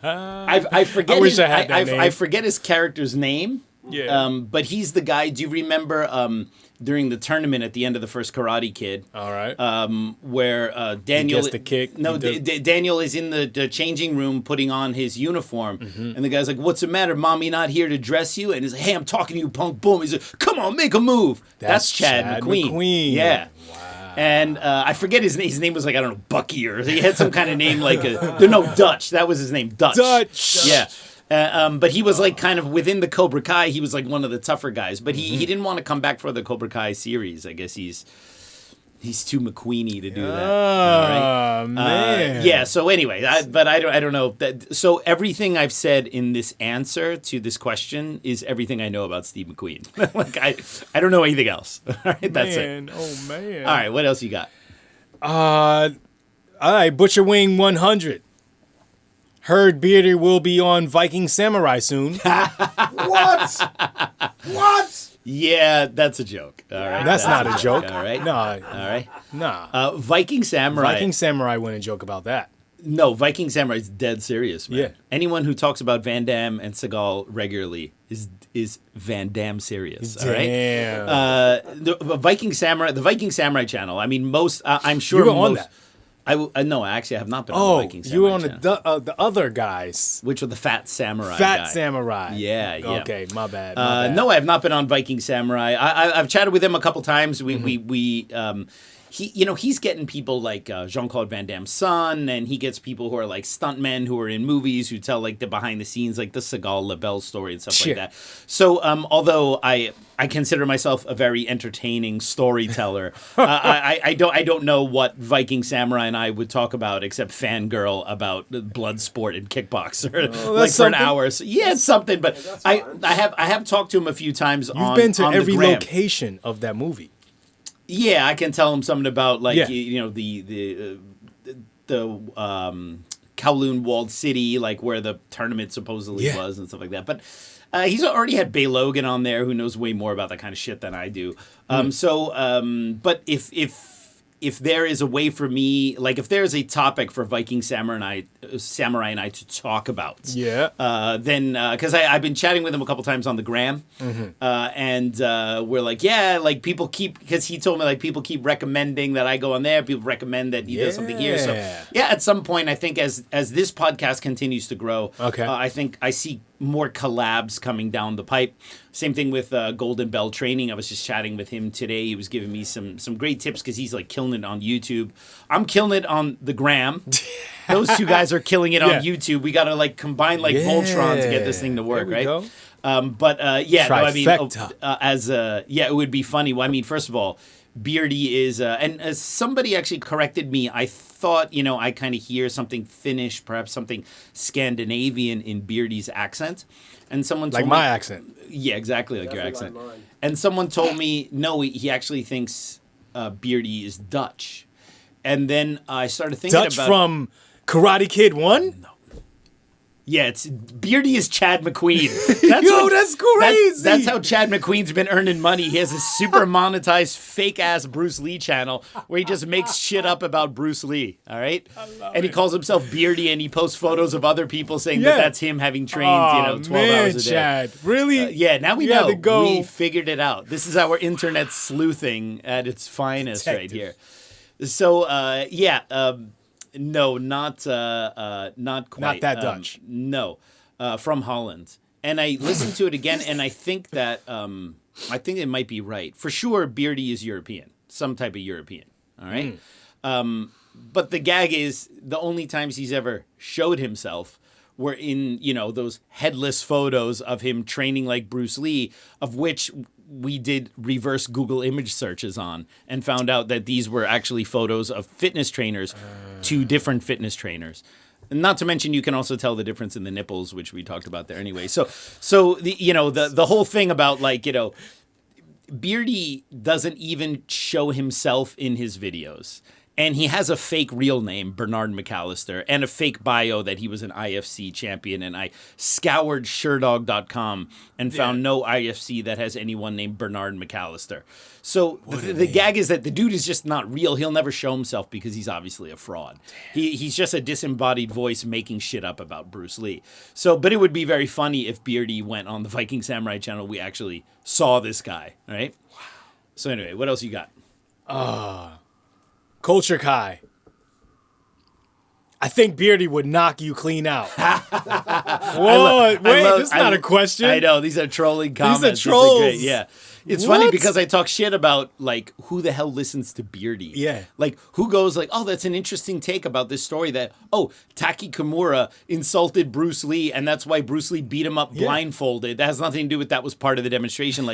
I forget. I wish his, I had that name. I forget his character's name. Yeah. But he's the guy. Do you remember during the tournament at the end of the first Karate Kid? All right. Where Daniel gets the kick. No, He does- Daniel is in the changing room putting on his uniform, and the guy's like, "What's the matter, mommy? Not here to dress you?" And he's like, "Hey, I'm talking to you, punk." Boom. He's like, "Come on, make a move." That's Chad McQueen. Yeah. Wow. And I forget his name. His name was like, I don't know, Bucky, or he had some kind of name like Dutch. That was his name, Dutch. Yeah. But he was like kind of within the Cobra Kai. He was like one of the tougher guys. But he didn't want to come back for the Cobra Kai series. I guess he's too McQueeny to do that. Oh, man. Yeah. So anyway, I don't know. So everything I've said in this answer to this question is everything I know about Steve McQueen. Like I don't know anything else. All right, that's it. Oh man. All right, what else you got? All right, Butcher Wing 100. Heard Beerdy will be on Viking Samurai soon. What? What? Yeah, that's a joke. All right, That's not a joke. All right, Nah. all right. Nah. Viking Samurai. Viking Samurai wouldn't joke about that. No, Viking Samurai is dead serious, man. Yeah. Anyone who talks about Van Damme and Seagal regularly is Van Damme serious. All right. Damn. The Viking Samurai channel. I mean, I'm sure You were on that. No, actually, I have not been on the Oh, Viking Samurai you were on channel. the other guys. Which were the Fat Samurai Fat guy. Samurai. Yeah, yeah. Okay, my bad. My bad. No, I have not been on Viking Samurai. I've chatted with him a couple times. He's getting people like Jean-Claude Van Damme's son, and he gets people who are like stuntmen who are in movies who tell like the behind the scenes, like the Seagal LaBelle story and stuff like that. So, although I consider myself a very entertaining storyteller, I don't know what Viking Samurai and I would talk about except fangirl about blood sport and kickboxer like for an hour. So, yeah, it's something. But I have talked to him a few times. You've been to on every the gram. location of that movie. Yeah, I can tell him something about like Yeah. the Kowloon walled city, like where the tournament supposedly was and stuff like that. But he's already had Bay Logan on there, who knows way more about that kind of shit than I do. But if there is a way for me, like if there's a topic for Viking Samurai and I to talk about, then because I've been chatting with him a couple times on the gram, and we're like, like people keep, because he told me like people keep recommending that I go on there, people recommend that he does something here. So at some point I think as this podcast continues to grow, I think I see more collabs coming down the pipe. Same thing with Golden Bell Training. I was just chatting with him today. He was giving me some great tips because he's like killing it on YouTube. I'm killing it on the gram. Those two guys are killing it on YouTube. We got to like combine like Voltron to get this thing to work, right? Go. It would be funny. Well, I mean, first of all, Beerdy is, and somebody actually corrected me. I thought, I kind of hear something Finnish, perhaps something Scandinavian in Beardy's accent. And someone told Like my accent. Yeah, exactly like your Definitely accent. like mine. And someone told me, no, he actually thinks Beerdy is Dutch. And then I started thinking Dutch about from Karate Kid 1? Yeah, it's Beerdy is Chad McQueen. That's crazy. That's how Chad McQueen's been earning money. He has a super monetized fake ass Bruce Lee channel where he just makes shit up about Bruce Lee. All right, and he calls himself Beerdy, and he posts photos of other people saying that that's him having trained 12 hours a day. Chad, really? Yeah, now we You had know. to go- We figured it out. This is our internet sleuthing at its finest right Detective. here. So no, not quite. Not that Dutch. No, from Holland. And I listened to it again, and I think that I think it might be right for sure. Beerdy is European, some type of European. All right. But the gag is the only times he's ever showed himself were in those headless photos of him training like Bruce Lee, of which we did reverse Google image searches on and found out that these were actually photos of fitness trainers, two different fitness trainers. Not to mention, you can also tell the difference in the nipples, which we talked about there anyway. So the whole thing about Beerdy doesn't even show himself in his videos. And he has a fake real name, Bernard McAllister, and a fake bio that he was an IFC champion. And I scoured Sherdog.com and found no IFC that has anyone named Bernard McAllister. So the gag is that the dude is just not real. He'll never show himself because he's obviously a fraud. He's just a disembodied voice making shit up about Bruce Lee. So, but it would be very funny if Beerdy went on the Viking Samurai channel. We actually saw this guy, right? Wow. So anyway, what else you got? Culture Kai. I think Beerdy would knock you clean out. Whoa, this is not a question. I know, these are trolling comments. These are trolls. Great, yeah. It's funny because I talk shit about, who the hell listens to Beerdy? Yeah. Who goes oh, that's an interesting take about this story that, Taki Kimura insulted Bruce Lee, and that's why BruceLee beat him up blindfolded. That has nothing to do with that was part of the demonstration.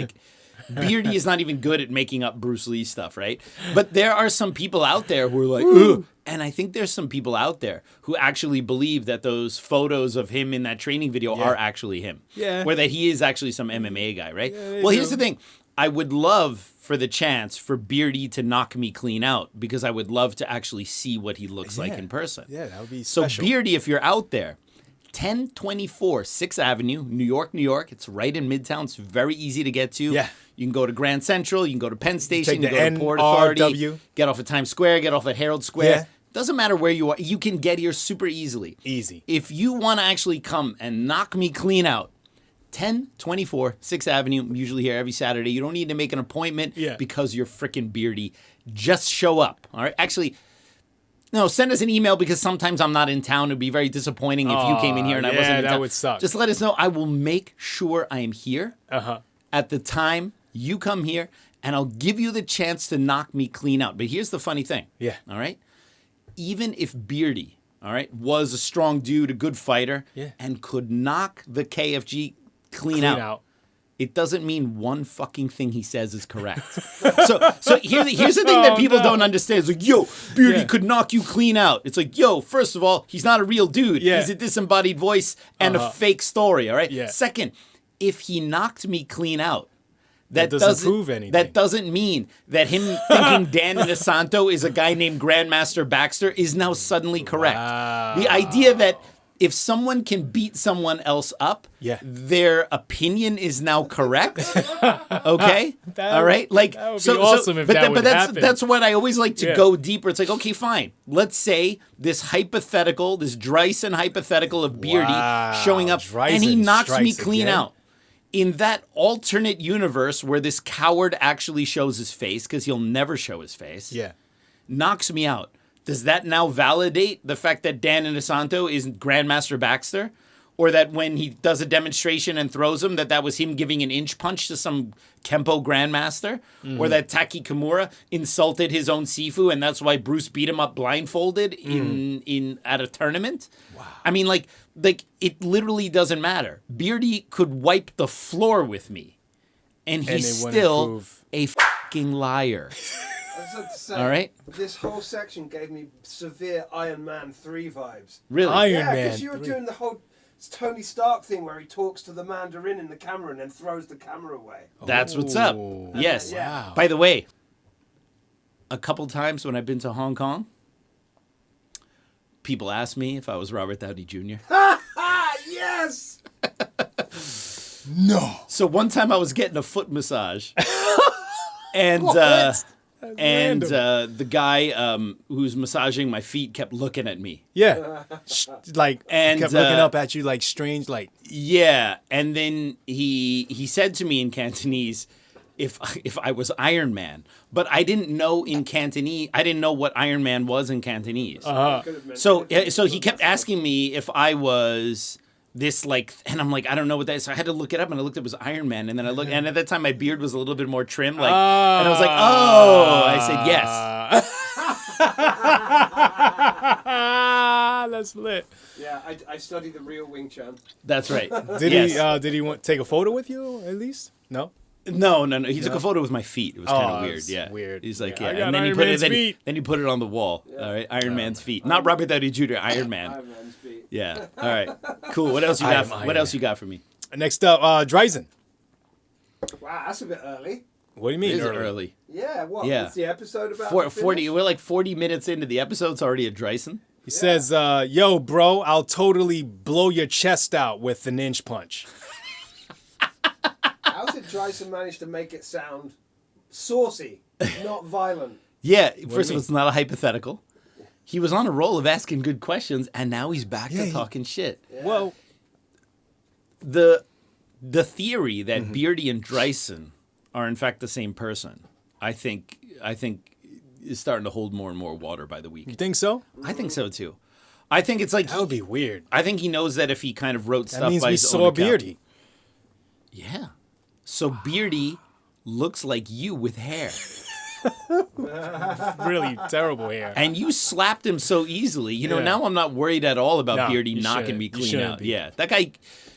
Beerdy is not even good at making up Bruce Lee stuff, right? But there are some people out there who are like, ugh. And I think there's some people out there who actually believe that those photos of him in that training video are actually him. Yeah. Or that he is actually some MMA guy, right? Yeah, well, here's the thing. I would love for the chance for Beerdy to knock me clean out because I would love to actually see what he looks like in person. Yeah, that would be so special. Beerdy, if you're out there, 1024 6th Avenue, New York, New York. It's right in Midtown. It's very easy to get to. Yeah. You can go to Grand Central. You can go to Penn Station. Take You the can go to Port Authority. NRW. Get off at Times Square. Get off at Herald Square. Yeah. Doesn't matter where you are. You can get here super easily. Easy. If you want to actually come and knock me clean out, 1024 6th Avenue. I'm usually here every Saturday. You don't need to make an appointment because you're freaking Beerdy. Just show up. All right? Actually, no, send us an email because sometimes I'm not in town. It would be very disappointing if you came in here and I wasn't in town. that would suck. Just let us know. I will make sure I am here at the time you come here, and I'll give you the chance to knock me clean out. But here's the funny thing. Yeah. All right? Even if Beerdy, all right, was a strong dude, a good fighter, and could knock the KFG clean out, it doesn't mean one fucking thing he says is correct. so here's the thing that people don't understand. It's yo, Beerdy could knock you clean out. It's yo, first of all, he's not a real dude. Yeah. He's a disembodied voice and a fake story, all right? Yeah. Second, if he knocked me clean out, that doesn't prove anything. That doesn't mean that him thinking Dan Inosanto is a guy named Grandmaster Baxter is now suddenly correct. Wow. The idea that if someone can beat someone else up, their opinion is now correct. Okay, all right. That would be awesome if that would happen. That's what I always like to go deeper. It's okay, fine. Let's say this hypothetical, this Dyson hypothetical of Beerdy showing up, and he knocks me clean out. In that alternate universe where this coward actually shows his face, because he'll never show his face, knocks me out. Does that now validate the fact that Dan Inosanto isn't Grandmaster Baxter? Or that when he does a demonstration and throws him, that was him giving an inch punch to some Kempo Grandmaster? Or that Taki Kimura insulted his own Sifu and that's why Bruce beat him up blindfolded at a tournament? Wow. I mean, it literally doesn't matter. Beerdy could wipe the floor with me. And he's still a fucking liar. I was about to say, all right. This whole section gave me severe Iron Man 3 vibes. Really? Iron Man. because you were doing the whole Tony Stark thing where he talks to the Mandarin in the camera and then throws the camera away. That's what's up. Yes. Wow. By the way, a couple times when I've been to Hong Kong, people ask me if I was Robert Downey Jr. Yes. No. So one time I was getting a foot massage, and random. the guy who's massaging my feet kept looking at me. Yeah. Like, And, kept looking up at you like strange, like, Yeah, and then he said to me in Cantonese, if I was Iron Man, but I didn't know in Cantonese. I didn't know what Iron Man was in Cantonese. So he kept asking me if I was this, like, and I'm like, I don't know what that is. So I had to look it up, and I looked, it was Iron Man, and then I looked, and at that time my beard was a little bit more trim, like, and I was like, oh, I said yes. That's lit. Yeah, I studied the real Wing Chun. That's right. Did Yes. he want take a photo with you at least? No. No. He took a photo with my feet. It was kind of weird. it's Yeah, weird. He's like, Yeah, I yeah, got and then he Iron put Man's it. feet. Then he put it on the wall. All right, Iron Man's feet, not Robert Downey Jr. Iron Man. Iron Man's feet. Yeah. All right. Cool. What else you got? What else you got for me? Next up, Dyson. Wow, that's a bit early. What do you mean Is it early? Yeah, what? Yeah. What's the episode about? 40. We're like 40 minutes into the episode. It's already a Dyson. He says, yo, bro, I'll totally blow your chest out with an inch punch. How did Dyson manage to make it sound saucy, not violent? Yeah. First of all, it's not a hypothetical. He was on a roll of asking good questions, and now he's back to talking shit. Yeah. Well, The theory that Beerdy and Dyson are in fact the same person, I think is starting to hold more and more water by the week. you think so? I think so too. I think it's like That would be weird. I think he knows that if he kind of wrote That stuff means by we his saw own account- Beerdy. Yeah. So Beerdy looks like you with hair. Really terrible hair. And you slapped him so easily. You know, Yeah. now I'm not worried at all about No, Beerdy you knocking shouldn't. me You clean shouldn't out. be. Yeah. That guy,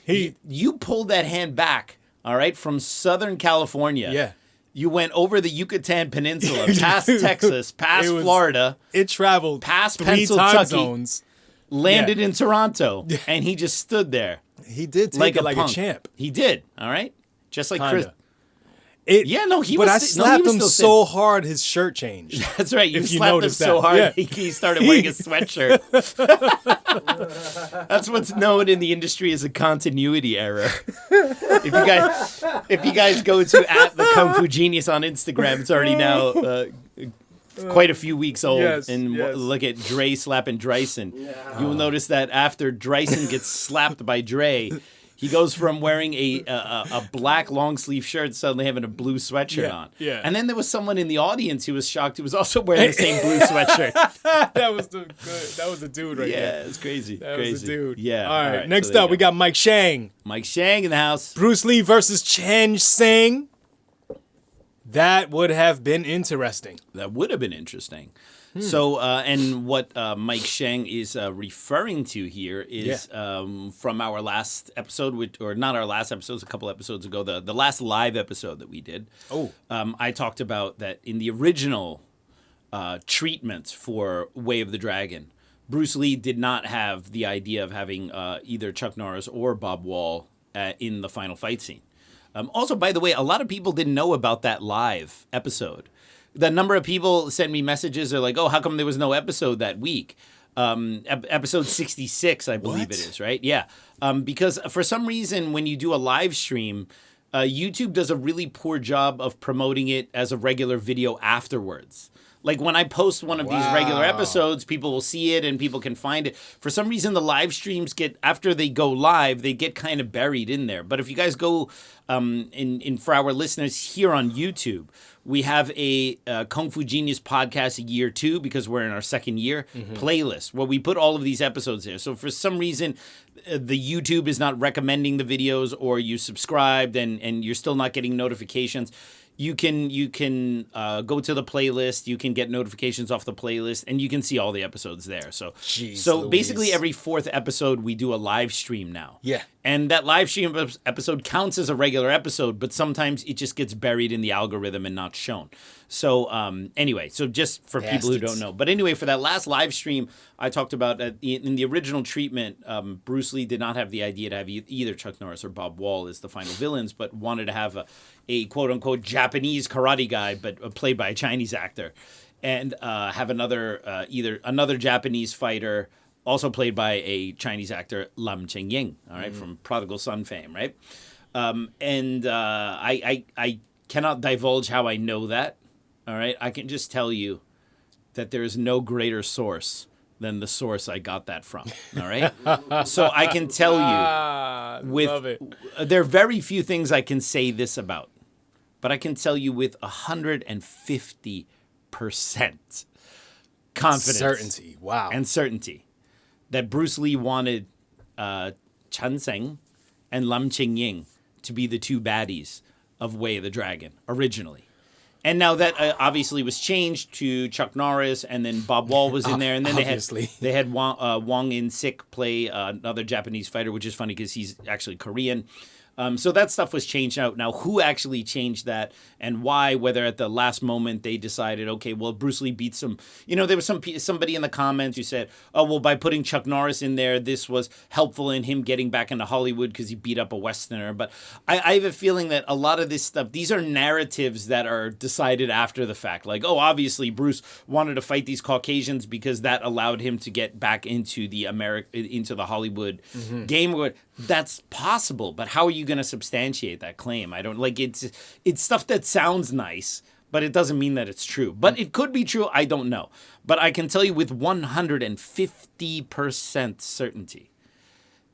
you pulled that hand back, all right, from Southern California. Yeah. You went over the Yucatan Peninsula, past Texas, past It was- Florida, It traveled Past 3 time Pennsylvania. zones. landed in Toronto, and he just stood there He did take like it like punk. a champ. He did, all right? Just like Chris. Kinda. It, Yeah, no, he but was I sti- no, he slapped was him still so hard his shirt changed. That's right. You If you slapped him noticed so that, hard yeah. he started wearing a sweatshirt. That's what's known in the industry as a continuity error. If you guys go to @ the Kung Fu Genius on Instagram, it's already now quite a few weeks old. Yes, and yes. look at Dre slapping Dyson. You'll notice that after Dyson gets slapped by Dre, he goes from wearing a black long sleeve shirt to suddenly having a blue sweatshirt on. yeah. And then there was someone in the audience who was shocked who was also wearing the same blue sweatshirt. That was the dude right there. Yeah, it's crazy. That crazy. was the dude. Yeah. All right. so Next there you up, we got Mike Shang. Mike Shang in the house. Bruce Lee versus Chen Sing. That would have been interesting. That would have been interesting. So, and what Mike Shang is referring to here is from our last episode, or not our last episode, a couple episodes ago, the last live episode that we did. Oh. I talked about that in the original treatment for Way of the Dragon, Bruce Lee did not have the idea of having either Chuck Norris or Bob Wall in the final fight scene. Also, by the way, a lot of people didn't know about that live episode. The number of people sent me messages are like, oh, how come there was no episode that week? Episode 66, I believe it is, right? Yeah. Because for some reason, when you do a live stream, YouTube does a really poor job of promoting it as a regular video afterwards. Like when I post one of these regular episodes, people will see it and people can find it. For some reason, the live streams after they go live, they get kind of buried in there. But if you guys go, for our listeners here on YouTube, we have a Kung Fu Genius podcast year 2, because we're in our second year, playlist where we put all of these episodes there. So for some reason, the YouTube is not recommending the videos, or you subscribed and you're still not getting notifications. You can go to the playlist. You can get notifications off the playlist, and you can see all the episodes there. So, basically, every 4th episode we do a live stream now. Yeah. And that live stream episode counts as a regular episode, but sometimes it just gets buried in the algorithm and not shown. So anyway, so just for people who don't know. But anyway, for that last live stream, I talked about in the original treatment, Bruce Lee did not have the idea to have either Chuck Norris or Bob Wall as the final villains, but wanted to have a quote-unquote Japanese karate guy, but played by a Chinese actor, and have either another Japanese fighter also played by a Chinese actor, Lam Ching-ying, all right, from Prodigal Son fame, right? I cannot divulge how I know that, all right? I can just tell you that there is no greater source than the source I got that from, all right? So I can tell you, love it. there are very few things I can say this about, but I can tell you with 150% confidence. Certainty. Wow. And certainty that Bruce Lee wanted Chun Seng and Lam Ching-ying to be the two baddies of Way of the Dragon originally. And now that obviously was changed to Chuck Norris, and then Bob Wall was in there, and then they had Wong In-sik play another Japanese fighter, which is funny because he's actually Korean. So that stuff was changed out. Now, who actually changed that and why? Whether at the last moment they decided, okay, well, Bruce Lee beats him. You know, there was somebody in the comments who said, oh, well, by putting Chuck Norris in there, this was helpful in him getting back into Hollywood because he beat up a Westerner. But I have a feeling that a lot of this stuff, these are narratives that are decided after the fact. Like, oh, obviously, Bruce wanted to fight these Caucasians because that allowed him to get back into the Hollywood game. That's possible, but how are you going to substantiate that claim? I don't like it's stuff that sounds nice, but it doesn't mean that it's true. But it could be true. I don't know. But I can tell you with 150% certainty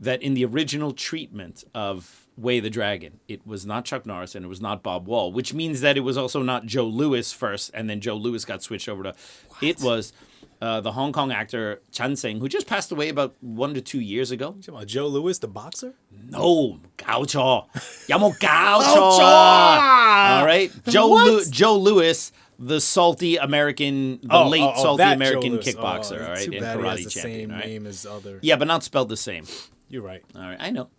that in the original treatment of Way the Dragon, it was not Chuck Norris and it was not Bob Wall, which means that it was also not Joe Louis first, and then Joe Louis got switched over to. What? It was the Hong Kong actor Chan Seng, who just passed away about 1 to 2 years ago. You talking about Joe Louis, the boxer? No, Gao Cho. Yamo Gao Cho. All right, Joe Louis, the salty American, late salty American kickboxer. All right, too and bad karate he has the champion. same Right? name as other. Yeah, but not spelled the same. You're right. All right, I know.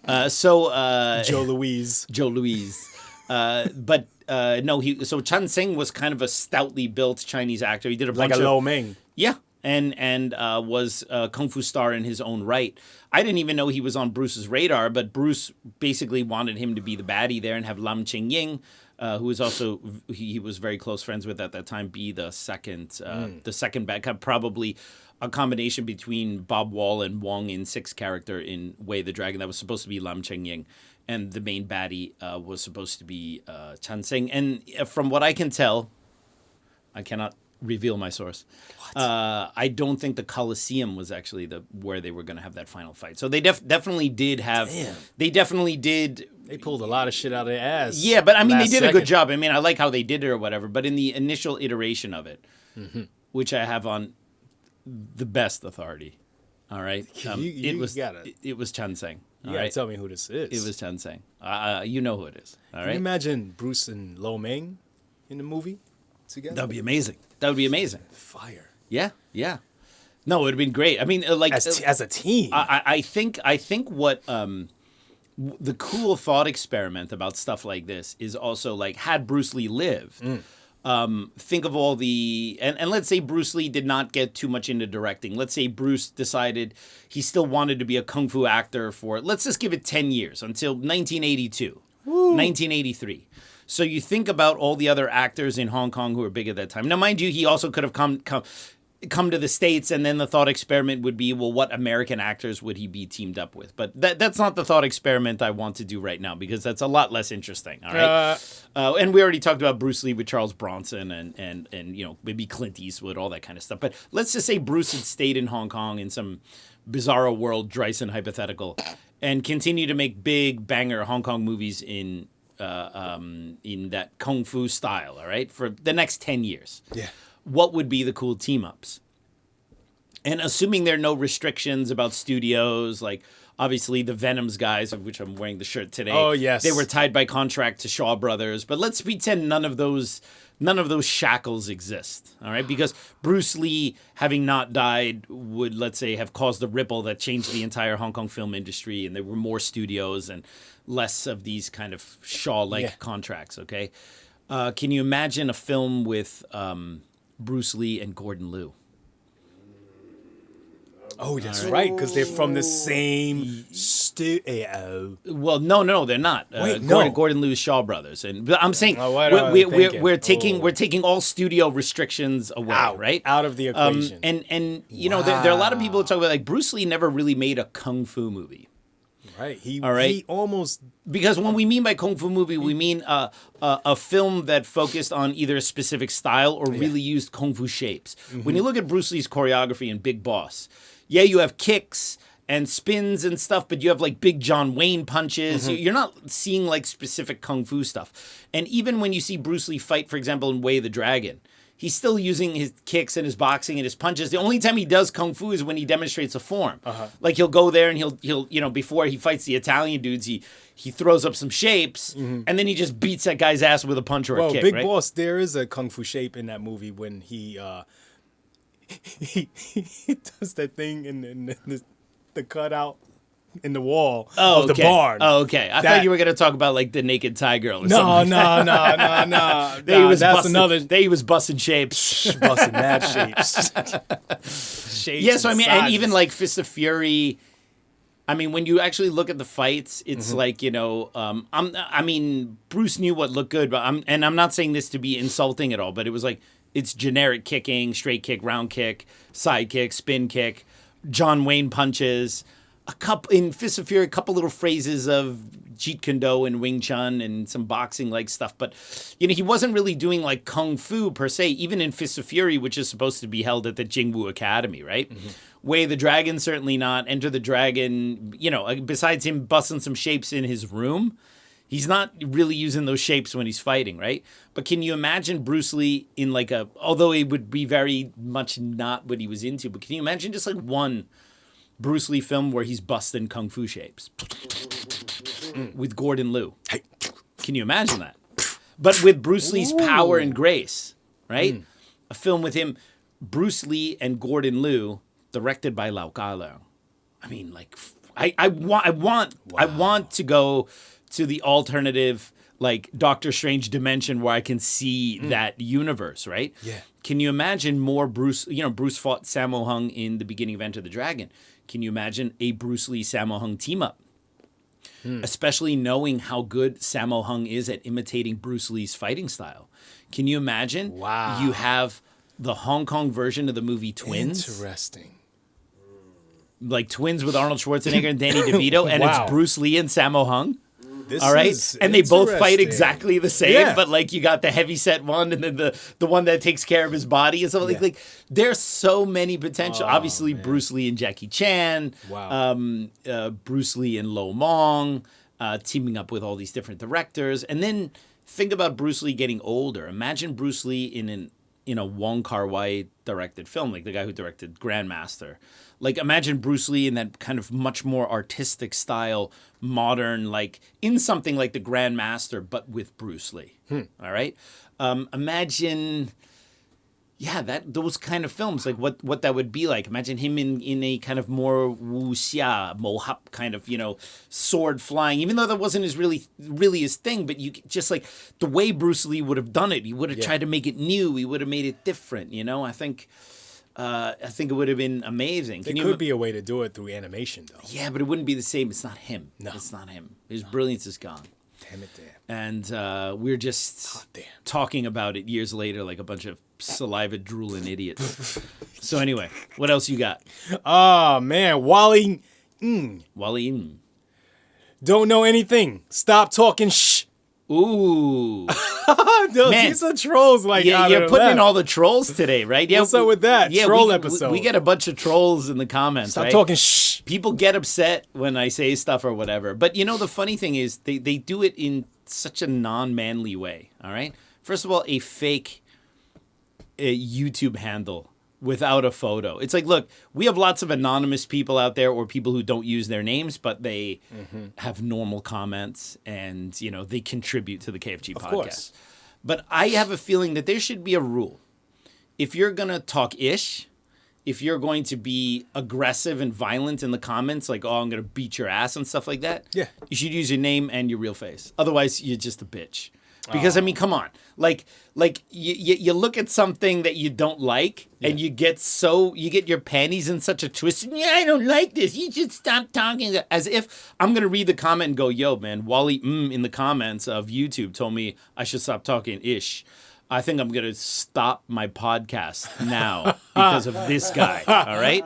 Joe Louise. Joe Louise. But so Chan Seng was kind of a stoutly built Chinese actor. He did a bunch like a of Lo Ming. Yeah, and was a kung fu star in his own right. I didn't even know he was on Bruce's radar, but Bruce basically wanted him to be the baddie there and have Lam Ching-ying, who was also he was very close friends with at that time, be the second bad, probably a combination between Bob Wall and Wong In-sik's character in Way the Dragon. That was supposed to be Lam Ching-ying, and the main baddie was supposed to be Chan Seng. And from what I can tell, I cannot reveal my source. I don't think the Coliseum was actually where they were going to have that final fight. So they definitely did have. Damn. They definitely did. They pulled a lot of shit out of their ass. Yeah, but I mean, they did a good job. I mean, I like how they did it or whatever. But in the initial iteration of it, which I have on the best authority, all right, it was Chan Seng. You gotta tell me who this is. It was Chan Seng. You know who it is. All right. Can you imagine Bruce and Lo Ming in the movie together? That'd be amazing. Fire. Yeah. No, it would have been great. I mean, like as a team. I think what the cool thought experiment about stuff like this is also like, had Bruce Lee lived. Think of all the and let's say Bruce Lee did not get too much into directing. Let's say Bruce decided he still wanted to be a kung fu actor for, let's just give it 10 years until 1982, 1983. So you think about all the other actors in Hong Kong who were big at that time. Now, mind you, he also could have come to the States, and then the thought experiment would be, well, what American actors would he be teamed up with? But that's not the thought experiment I want to do right now, because that's a lot less interesting, all right? And we already talked about Bruce Lee with Charles Bronson and you know, maybe Clint Eastwood, all that kind of stuff. But let's just say Bruce had stayed in Hong Kong in some bizarro world, Dyson hypothetical, and continue to make big banger Hong Kong movies in that kung fu style, all right, for the next 10 years. Yeah. What would be the cool team-ups? And assuming there are no restrictions about studios, like obviously the Venoms guys, of which I'm wearing the shirt today. Oh, yes. They were tied by contract to Shaw Brothers, but let's pretend none of those shackles exist, all right? Because Bruce Lee, having not died, would, let's say, have caused a ripple that changed the entire Hong Kong film industry, and there were more studios and less of these kind of Shaw-like contracts, okay? Can you imagine a film with Bruce Lee and Gordon Liu? Oh, that's right, because they're from the same studio. Well, no, they're not. Wait, no. Gordon Liu's Shaw Brothers, but I'm saying what am I thinking? we're taking all studio restrictions away, right? Out of the equation. And you know, there are a lot of people who talk about like Bruce Lee never really made a kung fu movie. Right. He almost... Because when we mean by kung fu movie, we mean a film that focused on either a specific style or really used kung fu shapes. When you look at Bruce Lee's choreography in Big Boss, you have kicks and spins and stuff, but you have like big John Wayne punches. You're not seeing like specific kung fu stuff. And even when you see Bruce Lee fight, for example, in Way of the Dragon, he's still using his kicks and his boxing and his punches. The only time he does kung fu is when he demonstrates a form. Like he'll go there and he'll you know, before he fights the Italian dudes, he throws up some shapes and then he just beats that guy's ass with a punch or a kick. Big right? Boss, there is a kung fu shape in that movie when he does that thing in the cutout in the wall of the barn. Oh, okay. I thought you were going to talk about like the naked Thai girl or something. No. He was busting shapes. Busting mad shapes. Yeah, so I mean, and even like Fist of Fury, I mean, when you actually look at the fights, it's like, you know, I mean, Bruce knew what looked good, but I'm not saying this to be insulting at all, but it was like, it's generic kicking, straight kick, round kick, side kick, spin kick, John Wayne punches, in Fist of Fury, a couple little phrases of Jeet Kune Do and Wing Chun and some boxing like stuff, but you know, he wasn't really doing like kung fu per se, even in Fist of Fury, which is supposed to be held at the Jingwu Academy, right? Way of the Dragon, certainly not. Enter the Dragon, you know, besides him busting some shapes in his room, he's not really using those shapes when he's fighting, right? But can you imagine Bruce Lee in like although it would be very much not what he was into, but can you imagine just like one Bruce Lee film where he's busting kung fu shapes with Gordon Liu? Can you imagine that? But with Bruce Lee's power and grace, right? A film with him, Bruce Lee and Gordon Liu, directed by Lau Ka-leung. I mean, like, I want to go to the alternative, like Doctor Strange dimension where I can see that universe, right? Yeah. Can you imagine more Bruce? You know, Bruce fought Sammo Hung in the beginning of Enter the Dragon. Can you imagine a Bruce Lee Sammo Hung team up? Especially knowing how good Sammo Hung is at imitating Bruce Lee's fighting style. Can you imagine? Wow. You have the Hong Kong version of the movie Twins. Interesting. Like Twins with Arnold Schwarzenegger and Danny DeVito, and it's Bruce Lee and Sammo Hung. All right, and they both fight exactly the same, but like you got the heavyset one, and then the one that takes care of his body and stuff like there's so many potential. Obviously, man. Bruce Lee and Jackie Chan, Bruce Lee and Lo Mong, teaming up with all these different directors, and then think about Bruce Lee getting older. Imagine Bruce Lee in a Wong Kar-wai directed film, like the guy who directed Grandmaster. Like, imagine Bruce Lee in that kind of much more artistic style, modern, like, in something like the Grandmaster, but with Bruce Lee. All right? Imagine, those kind of films, like what that would be like. Imagine him in a kind of more wuxia, mohap kind of, you know, sword flying, even though that wasn't really his thing, but you just like the way Bruce Lee would have done it, he would have tried to make it new, he would have made it different, you know? I think it would have been amazing. There could be a way to do it through animation, though. Yeah, but it wouldn't be the same. It's not him. No. It's not him. His brilliance is gone. Damn it, damn. And we're just talking about it years later like a bunch of saliva drooling idiots. So anyway, what else you got? Oh, man. Wally. Wally. Don't know anything. Stop talking shh. Ooh. Man, these are trolls like you're putting in all the trolls today, right? Yeah, what's up with that? Troll episode. We get a bunch of trolls in the comments. Stop talking shh. People get upset when I say stuff or whatever. But you know, the funny thing is they do it in such a non-manly way, all right? First of all, a fake YouTube handle without a photo. It's like, look, we have lots of anonymous people out there or people who don't use their names, but they have normal comments and, you know, they contribute to the KFG podcast. Course. But I have a feeling that there should be a rule. If you're going to talk ish, if you're going to be aggressive and violent in the comments, like, oh, I'm going to beat your ass and stuff like that, you should use your name and your real face. Otherwise, you're just a bitch. Because I mean, come on, like you look at something that you don't like, and you get your panties in such a twist. And, I don't like this. You should stop talking. As if I'm gonna read the comment and go, yo, man, Wally in the comments of YouTube told me I should stop talking ish. I think I'm going to stop my podcast now because of this guy, all right?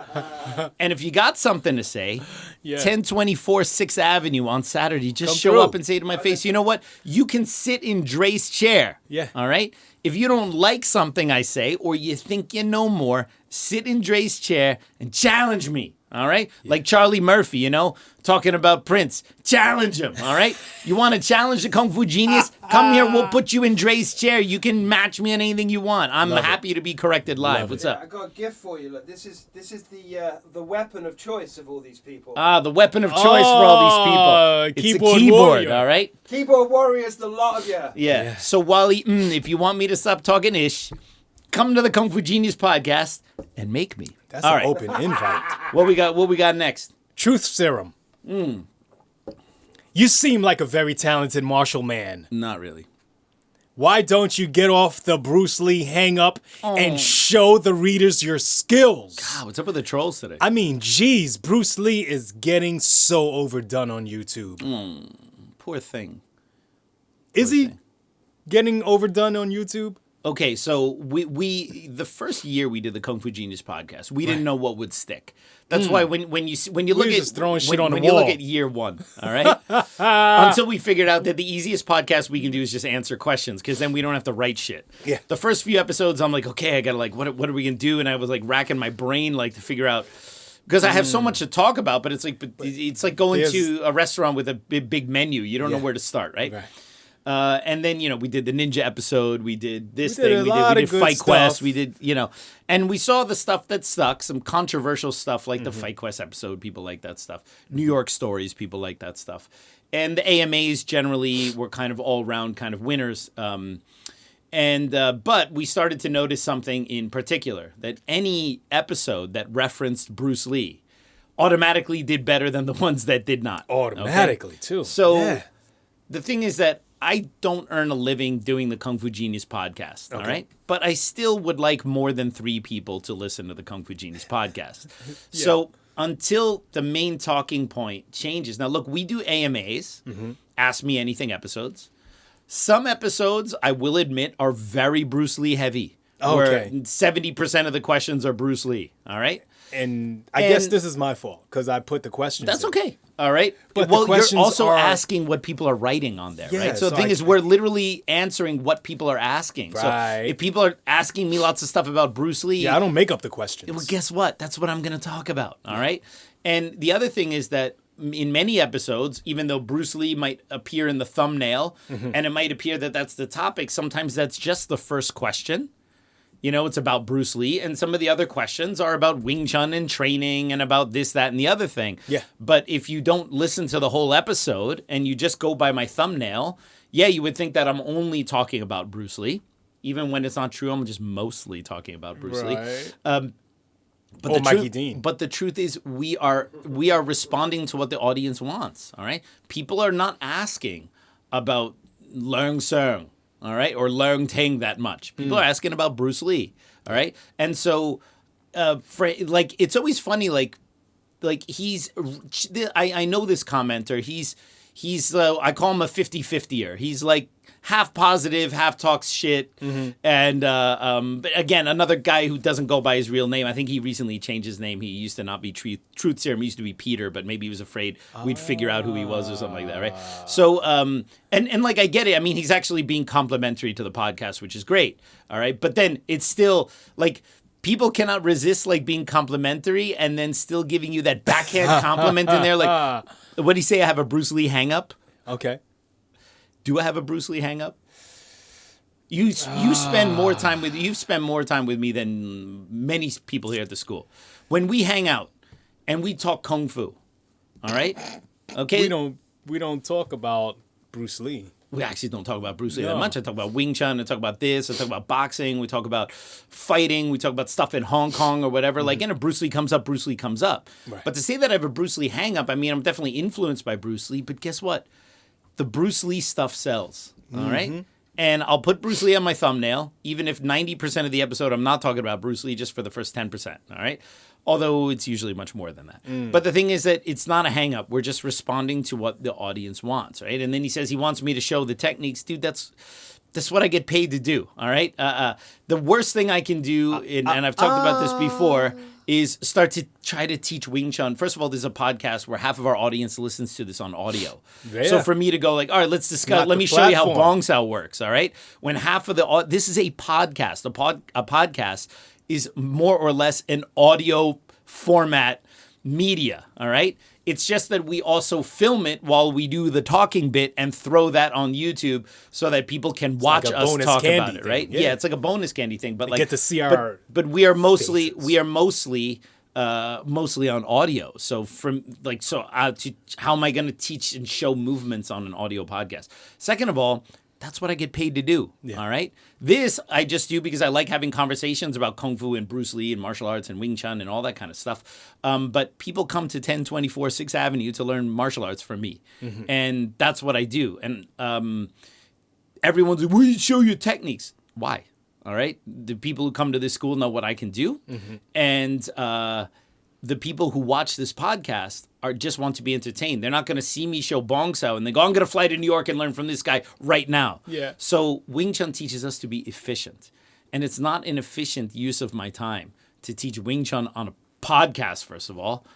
And if you got something to say, 1024 6th Avenue on Saturday, just Come show through. up and say to my face, you know what? You can sit in Dre's chair, all right? If you don't like something I say or you think you know more, sit in Dre's chair and challenge me. All right? Like Charlie Murphy, you know, talking about Prince. Challenge him, all right? You want to challenge the Kung Fu Genius? Come here, we'll put you in Dre's chair. You can match me on anything you want. I'm happy to be corrected live. What's up? I got a gift for you. Look, this is the weapon of choice of all these people. The weapon of choice for all these people. It's a keyboard, warrior. all right? Keyboard warriors, the lot of you. Yeah. So Wally, if you want me to stop talking ish, come to the Kung Fu Genius podcast and make me. That's all an right. open invite. What we got next? Truth serum. You seem like a very talented martial man. Not really. Why don't you get off the Bruce Lee hang-up and show the readers your skills? God, what's up with the trolls today? I mean, geez, Bruce Lee is getting so overdone on YouTube. Poor thing. Is he getting overdone on YouTube? Okay, so we the first year we did the Kung Fu Genius podcast, we didn't know what would stick. That's why when you look were at just throwing shit on the when you look wall. at year one, all right, until we figured out that the easiest podcast we can do is just answer questions because then we don't have to write shit. Yeah. The first few episodes, I'm like, okay, I gotta like, what are we gonna do? And I was like racking my brain like to figure out. Because I have so much to talk about, but it's like going to a restaurant with a big menu. You don't know where to start, right? And then, we did the ninja episode. We did this thing. We did Fight Quest. We did, and we saw the stuff that stuck, some controversial stuff like the Fight Quest episode. People like that stuff. New York stories. People like that stuff. And the AMAs generally were kind of all round kind of winners. But we started to notice something in particular, that any episode that referenced Bruce Lee automatically did better than the ones that did not. Automatically, too. So the thing is that I don't earn a living doing the Kung Fu Genius podcast, all right? But I still would like more than 3 people to listen to the Kung Fu Genius podcast. So until the main talking point changes. Now, look, we do AMAs, Ask Me Anything episodes. Some episodes, I will admit, are very Bruce Lee heavy. Where 70% of the questions are Bruce Lee, all right? And I guess this is my fault because I put the questions That's in. okay. All right. But well, the questions you're also are asking what people are writing on there, Yeah, right? So the so thing is, we're literally answering what people are asking. Right. So if people are asking me lots of stuff about Bruce Lee, Yeah, I don't make up the questions. well, guess what? That's what I'm going to talk about. All right. And the other thing is that in many episodes, even though Bruce Lee might appear in the thumbnail and it might appear that that's the topic, sometimes that's just the first question. It's about Bruce Lee, and some of the other questions are about Wing Chun and training and about this, that, and the other thing. Yeah. But if you don't listen to the whole episode and you just go by my thumbnail, you would think that I'm only talking about Bruce Lee. Even when it's not true, I'm just mostly talking about Bruce Lee. But But Mikey Deane. But the truth is, we are responding to what the audience wants. All right, people are not asking about Leung Seung, all right, or Leung Ting that much. People are asking about Bruce Lee, all right, and so, it's always funny, like he's, I know this commenter. He's I call him a 50-50er. He's like half positive, half talks shit. And but again, another guy who doesn't go by his real name. I think he recently changed his name. He used to not be Truth Serum. He used to be Peter, but maybe he was afraid we'd figure out who he was or something like that, right? So and like I get it. I mean, he's actually being complimentary to the podcast, which is great. All right, but then it's still like, people cannot resist like being complimentary and then still giving you that backhand compliment in there. Like, what do you say? I have a Bruce Lee hang up. Okay. Do I have a Bruce Lee hang up? You spend more time with me than many people here at the school. When we hang out and we talk kung fu, all right? Okay. We don't talk about Bruce Lee. We actually don't talk about Bruce Lee that much. I talk about Wing Chun. I talk about this. I talk about boxing. We talk about fighting. We talk about stuff in Hong Kong or whatever. Like, if Bruce Lee comes up, Bruce Lee comes up. Right. But to say that I have a Bruce Lee hang up, I mean, I'm definitely influenced by Bruce Lee. But guess what? The Bruce Lee stuff sells. All right? And I'll put Bruce Lee on my thumbnail, even if 90% of the episode I'm not talking about Bruce Lee, just for the first 10%. All right. Although it's usually much more than that. But the thing is that it's not a hang up. We're just responding to what the audience wants. Right. And then he says he wants me to show the techniques. Dude, that's what I get paid to do. All right. The worst thing I can do, and I've talked about this before, is start to try to teach Wing Chun. First of all, there's a podcast where half of our audience listens to this on audio. Yeah. So for me to go like, all right, let's discuss. Not Let the me show you how platform. Bong Sao works. All right. When half of this is a podcast. A podcast is more or less an audio format media. All right. It's just that we also film it while we do the talking bit and throw that on YouTube so that people can watch like a us bonus talk candy about it, thing. right? Yeah. Yeah, it's like a bonus candy thing. But like get to see our but we are mostly faces. mostly on audio. So how am I going to teach and show movements on an audio podcast? Second of all, that's what I get paid to do. Yeah. All right. This I just do because I like having conversations about Kung Fu and Bruce Lee and martial arts and Wing Chun and all that kind of stuff. But people come to 1024 6th Avenue to learn martial arts from me. And that's what I do. And everyone's like, well, you show your techniques. Why? All right. The people who come to this school know what I can do. And the people who watch this podcast just want to be entertained. They're not going to see me show Bong Sao and they go, I'm going to fly to New York and learn from this guy right now. Yeah. So Wing Chun teaches us to be efficient. And it's not an efficient use of my time to teach Wing Chun on a podcast, first of all,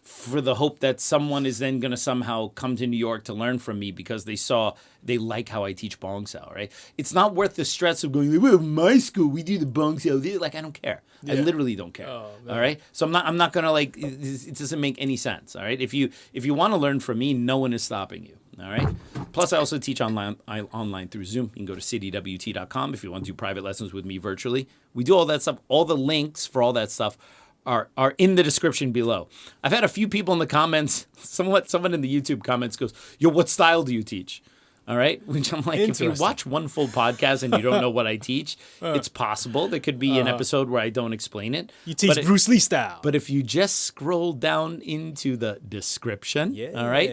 for the hope that someone is then going to somehow come to New York to learn from me because they like how I teach Bong Sao, right? It's not worth the stress of going, well, my school, we do the Bong Sao. Like, I don't care. I literally don't care. All right. So I'm not going to like, it doesn't make any sense. All right. If you want to learn from me, no one is stopping you. All right. Plus, I also teach online through Zoom. You can go to citywt.com if you want to do private lessons with me virtually. We do all that stuff. All the links for all that stuff are in the description below. I've had a few people in the comments, someone in the YouTube comments goes, yo, what style do you teach? All right. Which I'm like, if you watch one full podcast and you don't know what I teach, it's possible. There could be an episode where I don't explain it. You teach Bruce Lee style. But if you just scroll down into the description, all right,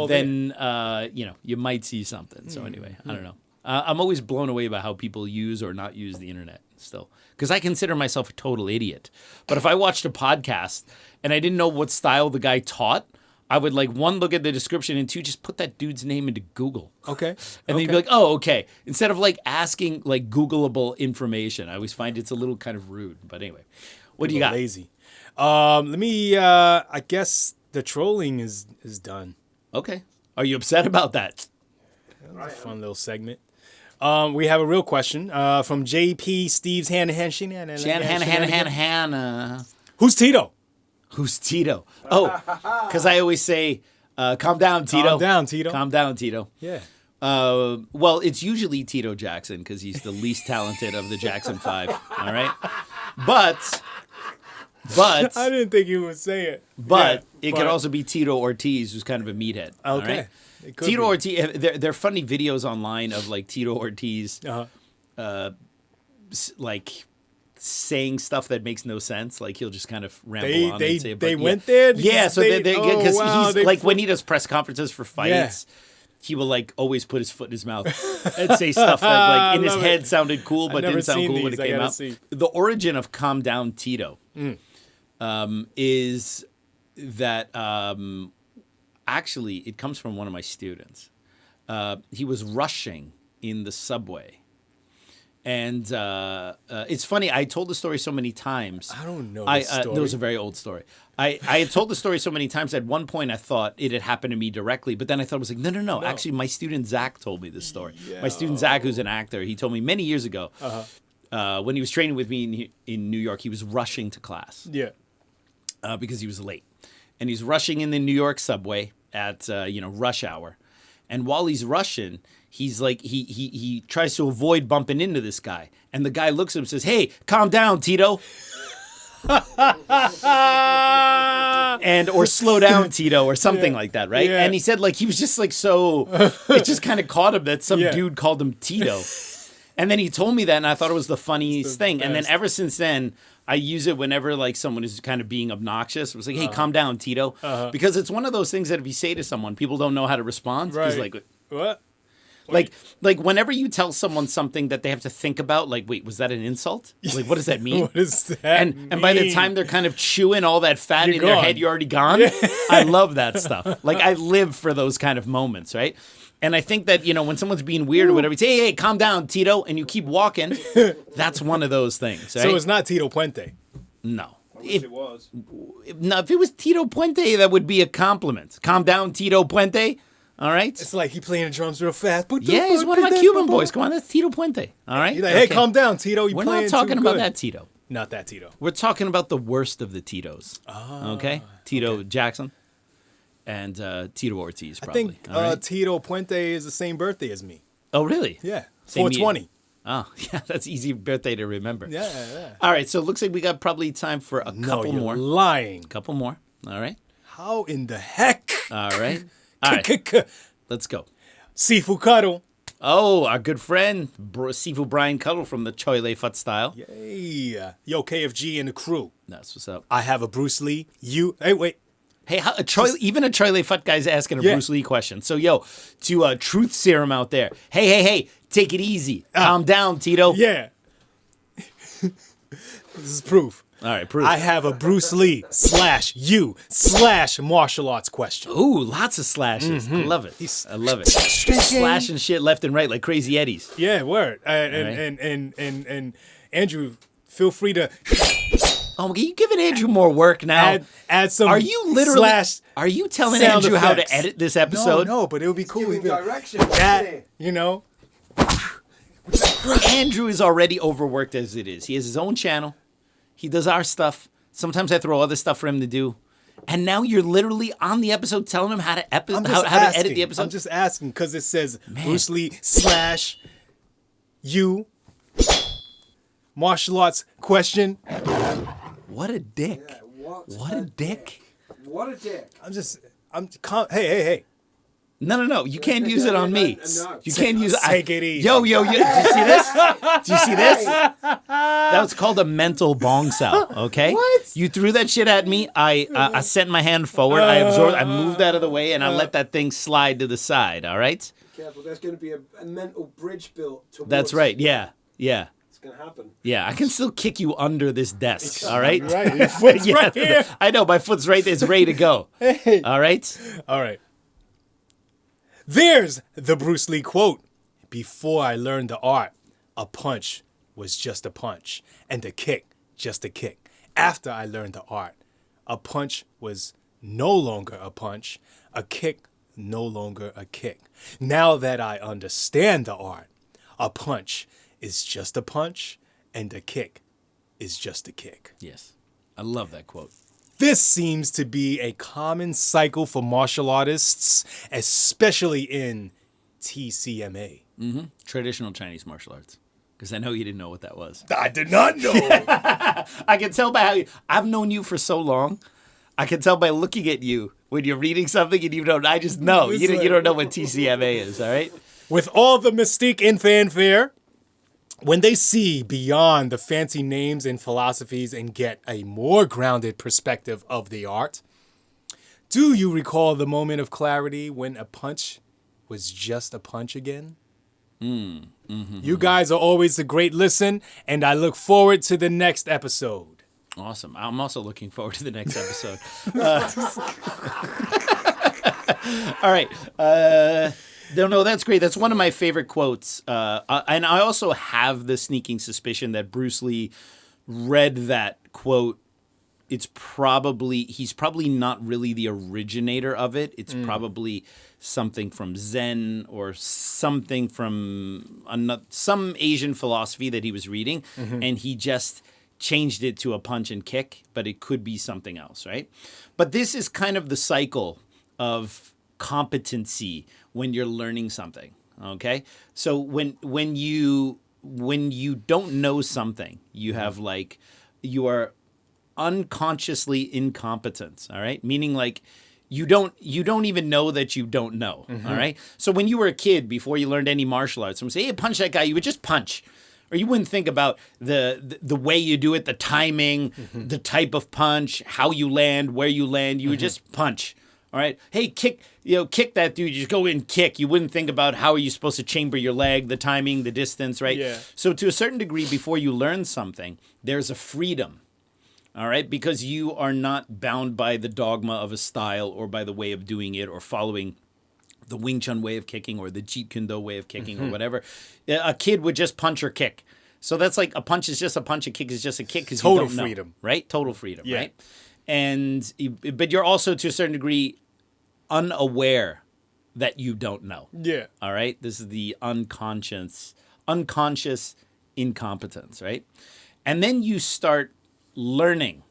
then you might see something. So anyway, I don't know. I'm always blown away by how people use or not use the internet still. Because I consider myself a total idiot. But if I watched a podcast and I didn't know what style the guy taught, I would like, one, look at the description, and two, just put that dude's name into Google. Okay. And then you'd be like, oh, okay. Instead of like asking like Googleable information. I always find it's a little kind of rude. But anyway, what do you got? Lazy. Let me, I guess the trolling is done. Okay. Are you upset about that? A fun little segment. We have a real question from JP Steve's Hannah. Who's Tito? Who's Tito? Oh, because I always say, calm down, Tito. Calm down, Tito. Calm down, Tito. Yeah. Well, it's usually Tito Jackson because he's the least talented of the Jackson 5. All right. But I didn't think you would say it. But it could also be Tito Ortiz, who's kind of a meathead. Okay. All right? Tito Ortiz, there are funny videos online of like Tito Ortiz, like saying stuff that makes no sense. Like he'll just kind of ramble on and say, they went there? Yeah, so because he's like put... when he does press conferences for fights, he will like always put his foot in his mouth and say stuff that like in his head sounded cool but didn't sound cool when it came out. The origin of Calm Down Tito is that actually it comes from one of my students. He was rushing in the subway. And it's funny. I told the story so many times. I don't know this story. It was a very old story. I had told the story so many times. At one point, I thought it had happened to me directly. But then I thought it was like, no. Actually, my student Zach told me this story. Yeah. My student Zach, who's an actor, he told me many years ago when he was training with me in New York, he was rushing to class. Yeah. Because he was late. And he's rushing in the New York subway at rush hour. And while he's rushing, he's like he tries to avoid bumping into this guy. And the guy looks at him and says, "Hey, calm down, Tito." or slow down, Tito, or something like that, right? Yeah. And he said like he was just like so it just kind of caught him that some dude called him Tito. And then he told me that and I thought it was the funniest thing. Best. And then ever since then I use it whenever like someone is kind of being obnoxious. It was like, hey, calm down, Tito. Because it's one of those things that if you say to someone, people don't know how to respond. Right. Like, what? Like whenever you tell someone something that they have to think about, like, wait, was that an insult? Like, what does that mean? What does that and by the time they're kind of chewing all that fat in their gone. head, you're already gone. I love that stuff. Like, I live for those kind of moments, right? And I think that, when someone's being weird or whatever, you say, hey, calm down, Tito, and you keep walking, that's one of those things, right? So it's not Tito Puente. No. It was. No, if it was Tito Puente, that would be a compliment. Calm down, Tito Puente. All right? It's like he playing the drums real fast. Yeah, he's one of my Cuban boys. Come on, that's Tito Puente. All right? You're like, hey, calm down, Tito. We're not talking about that Tito. Not that Tito. We're talking about the worst of the Titos. Okay? Tito Jackson and Tito Ortiz, probably. I think all right? Tito Puente is the same birthday as me. Oh, really? Yeah. Same 420. Oh, yeah, that's easy birthday to remember. Yeah. All right, so it looks like we got probably time for a couple you're more. lying. Couple more. All right. How in the heck? All right. All right. Let's go. Sifu Cuddle. Oh, our good friend, Sifu Bryan Cuddle from the Choi Lei Fut style. Yeah. Yo, KFG and the crew. That's what's up. I have a Bruce Lee. Hey, wait. Hey, even a Choi Lei Fut guy's asking a Bruce Lee question. So, yo, to Truth Serum out there. Hey, take it easy. Calm down, Tito. Yeah. This is proof. All right, proof. I have a Bruce Lee /martial arts question. Ooh, lots of slashes. I love it. I love it. Slashing shit left and right like crazy Eddies. Yeah, word. And Andrew, feel free to Oh, you giving Andrew more work now? add some. Are you literally? Are you telling Andrew how to effects. edit this episode? No, but it would be cool. Giving if directions. that, Andrew is already overworked as it is. He has his own channel. He does our stuff. Sometimes I throw other stuff for him to do. And now you're literally on the episode telling him how to edit the episode. I'm just asking because it says Bruce Lee /you martial arts question. What a dick. Yeah, what a dick. What a dick. Hey. No. You can't use it on me. No. You can't use it. Take it easy. Yo. Did you see this? Do you see this? That was called a mental bong sound, okay? What? You threw that shit at me. I sent my hand forward. I absorbed. I moved out of the way, and I let that thing slide to the side, all right? Careful, there's going to be a mental bridge built towards. That's right. Yeah. It's going to happen. Yeah, I can still kick you under this desk, all right? Right, your foot's Yeah, right here. I know, my foot's right there. It's ready to go. Hey. All right? All right. There's the Bruce Lee quote. Before I learned the art, a punch was just a punch, and a kick just a kick. After I learned the art, a punch was no longer a punch, a kick no longer a kick. Now that I understand the art, a punch is just a punch, and a kick is just a kick. Yes. I love that quote. This seems to be a common cycle for martial artists, especially in TCMA. Mm-hmm. Traditional Chinese martial arts. Because I know you didn't know what that was. I did not know. I can tell by how I've known you for so long. I can tell by looking at you when you're reading something and you don't. I just know. You don't know what TCMA is, all right? With all the mystique and fanfare, when they see beyond the fancy names and philosophies and get a more grounded perspective of the art, do you recall the moment of clarity when a punch was just a punch again? You guys are always a great listen, and I look forward to the next episode. Awesome. I'm also looking forward to the next episode. All right. No, that's great. That's one of my favorite quotes. And I also have the sneaking suspicion that Bruce Lee read that quote. He's probably not really the originator of it. It's probably something from Zen or something from some Asian philosophy that he was reading, and he just changed it to a punch and kick, but it could be something else, right? But this is kind of the cycle of competency when you're learning something, okay? So when you don't know something, you have you are unconsciously incompetent, all right? Meaning you don't even know that you don't know, all right? So when you were a kid, before you learned any martial arts, someone say, hey, punch that guy, you would just punch. Or you wouldn't think about the way you do it, the timing, the type of punch, how you land, where you land. You would just punch, All right. Hey, kick that dude. You just go in, kick. You wouldn't think about how are you supposed to chamber your leg, the timing, the distance, right? Yeah. So to a certain degree, before you learn something, there's a freedom. All right. Because you are not bound by the dogma of a style or by the way of doing it or following the Wing Chun way of kicking or the Jeet Kune Do way of kicking or whatever. A kid would just punch or kick. So that's like a punch is just a punch, a kick is just a kick because you don't know, freedom. right? Total freedom, Yeah. right? But you're also to a certain degree unaware that you don't know. Yeah. All right? This is the unconscious incompetence, right? And then you start learning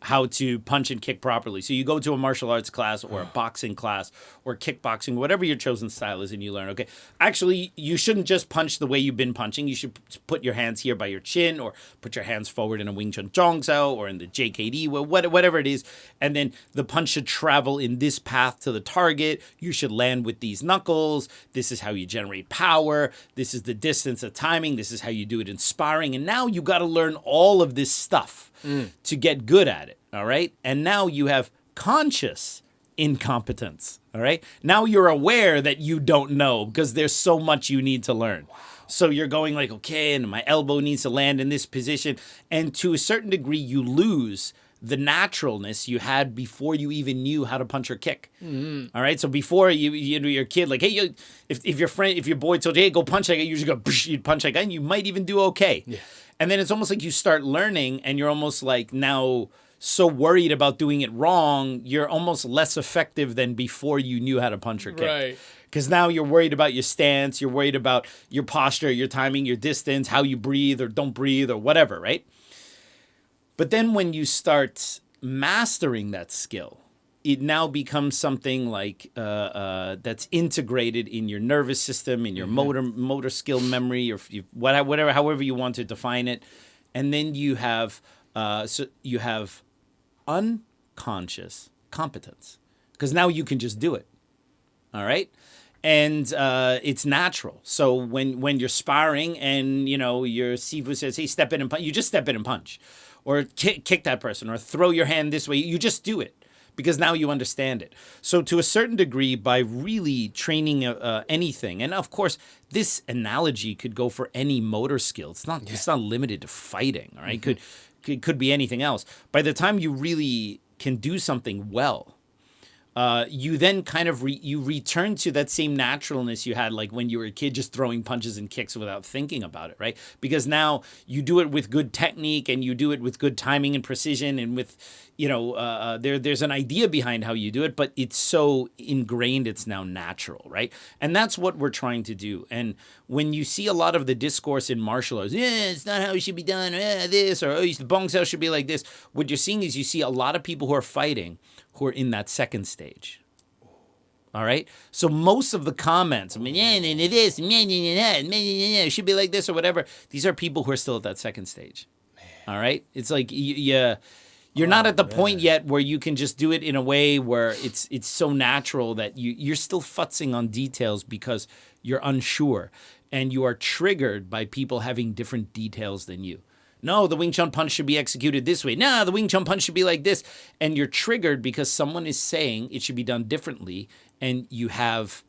how to punch and kick properly. So you go to a martial arts class or a boxing class or kickboxing, whatever your chosen style is, and you learn, okay, actually, you shouldn't just punch the way you've been punching. You should put your hands here by your chin or put your hands forward in a Wing Chun Zhongzhou or in the JKD, whatever it is. And then the punch should travel in this path to the target. You should land with these knuckles. This is how you generate power. This is the distance of timing. This is how you do it in sparring. And now you got to learn all of this stuff to get good at it. All right. And now you have conscious incompetence. All right. Now you're aware that you don't know because there's so much you need to learn. So you're going like, okay, and my elbow needs to land in this position. And to a certain degree, you lose the naturalness you had before you even knew how to punch or kick. Mm-hmm. All right. So before your kid, like, hey, if your boy told you, hey, go punch like that, you usually go, you'd punch like that, and you might even do okay. Yeah. And then it's almost like you start learning and you're almost like now so worried about doing it wrong, you're almost less effective than before you knew how to punch or kick. Right. Because now you're worried about your stance, you're worried about your posture, your timing, your distance, how you breathe or don't breathe or whatever, right? But then when you start mastering that skill, it now becomes something like that's integrated in your nervous system, in your motor skill memory, or whatever, however you want to define it. And then you have unconscious competence because now you can just do it. All right. And it's natural. So when you're sparring and, your Sifu says, hey, step in and punch, you just step in and punch or kick that person or throw your hand this way. You just do it because now you understand it. So to a certain degree, by really training anything, and of course, this analogy could go for any motor skill. It's not limited to fighting. All right. It could be anything else. By the time you really can do something well, you then kind of you return to that same naturalness you had like when you were a kid just throwing punches and kicks without thinking about it, right? Because now you do it with good technique and you do it with good timing and precision and with, there's an idea behind how you do it, but it's so ingrained it's now natural, right? And that's what we're trying to do. And when you see a lot of the discourse in martial arts, it's not how it should be done, this, or the bong sao should be like this, what you're seeing is you see a lot of people who are fighting who are in that second stage. All right? So most of the comments, it should be like this or whatever, these are people who are still at that second stage. All right? It's like you're not at the point yet where you can just do it in a way where it's so natural that you're still futzing on details because you're unsure and you are triggered by people having different details than you. No, the Wing Chun punch should be executed this way. No, the Wing Chun punch should be like this. And you're triggered because someone is saying it should be done differently. And you have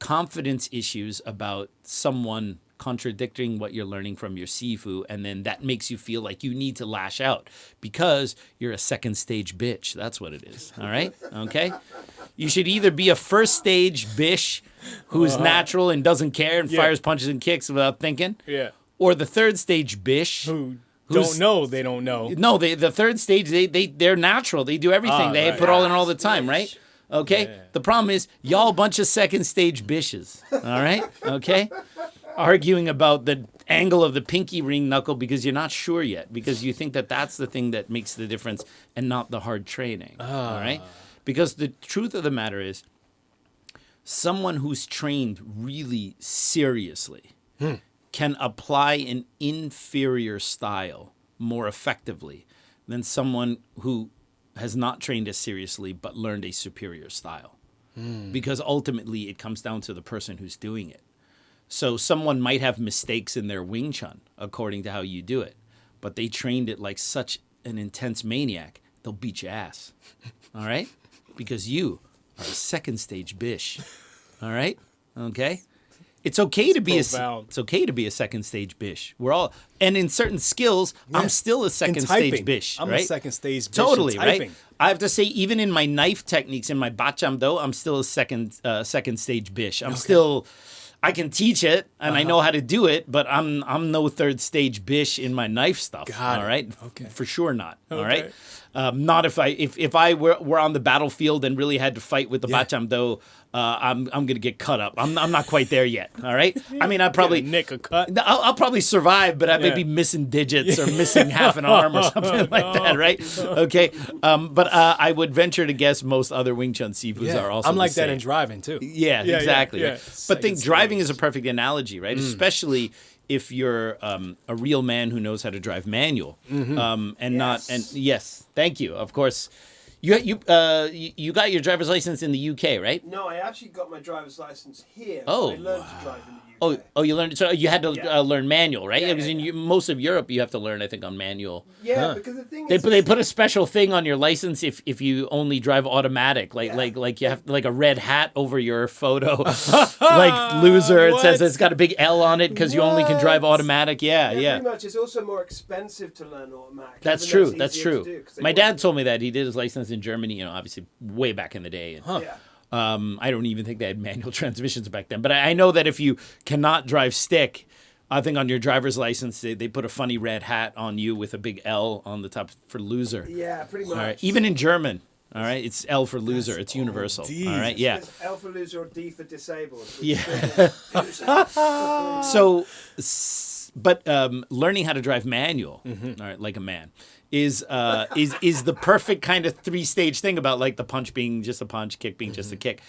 confidence issues about someone contradicting what you're learning from your Sifu. And then that makes you feel like you need to lash out because you're a second stage bitch. That's what it is. All right? Okay? You should either be a first stage bitch who's natural and doesn't care and fires punches and kicks without thinking. Yeah. Or the third stage bitch don't know they don't know. No, the third stage, they're natural. They do everything. They put all in all the time, right? Okay? Yeah. The problem is, y'all a bunch of second stage bitches. All right? Okay? Arguing about the angle of the pinky ring knuckle because you're not sure yet. Because you think that that's the thing that makes the difference and not the hard training. All right? Because the truth of the matter is, someone who's trained really seriously can apply an inferior style more effectively than someone who has not trained as seriously but learned a superior style. Because ultimately it comes down to the person who's doing it. So someone might have mistakes in their Wing Chun according to how you do it, but they trained it like such an intense maniac, they'll beat your ass. All right? Because you are a second stage bish. All right? Okay? It's okay to be profound. a second stage bish. We're all, and in certain skills, I'm still a second stage bish. I'm right? a second stage bish. Totally, in right? typing. I have to say, even in my knife techniques, in my bachamdo, I'm still a second stage bish. I'm still, I can teach it and I know how to do it, but I'm no third stage bish in my knife stuff. Got it. All right, Okay. For sure not. All Okay. right. Not if I were on the battlefield and really had to fight with the bachamdo, I'm gonna get cut up. I'm not quite there yet. All right. I mean, I probably nick a cut. I'll probably survive, but I may be missing digits or missing half an arm or something like that, right? Okay. But I would venture to guess most other Wing Chun sifus are also. I'm like the that same. in driving too. Yeah, exactly. yeah. Right? But think Second driving stage. is a perfect analogy, right? Especially if you're a real man who knows how to drive manual, yes, thank you. Of course, you got your driver's license in the UK, right? No, I actually got my driver's license here. Oh, I learned to drive in the UK. Oh, you learned. So you had to learn manual, right? Yeah, Because in most of Europe, you have to learn, I think, on manual. Yeah, because the thing They is, they put a special thing on your license if you only drive automatic, like you have like a red hat over your photo, like loser. It says What? it's got a big L on it because you only can drive automatic. Yeah. pretty much. It's also more expensive to learn automatic. That's even though true. it's That's easier to true. do, 'cause they My want dad to- told me that he did his license in Germany. Obviously way back in the day. And, Yeah. I don't even think they had manual transmissions back then. But I know that if you cannot drive stick, I think on your driver's license they put a funny red hat on you with a big L on the top for loser. Yeah, pretty much. All right. Even in German. All right. It's L for loser. It's universal. deep. All right. Yeah. It's L for loser or D for disabled. Yeah. So, but learning how to drive manual, all right, like a man, is the perfect kind of 3-stage thing about like the punch being just a punch, kick being just a kick,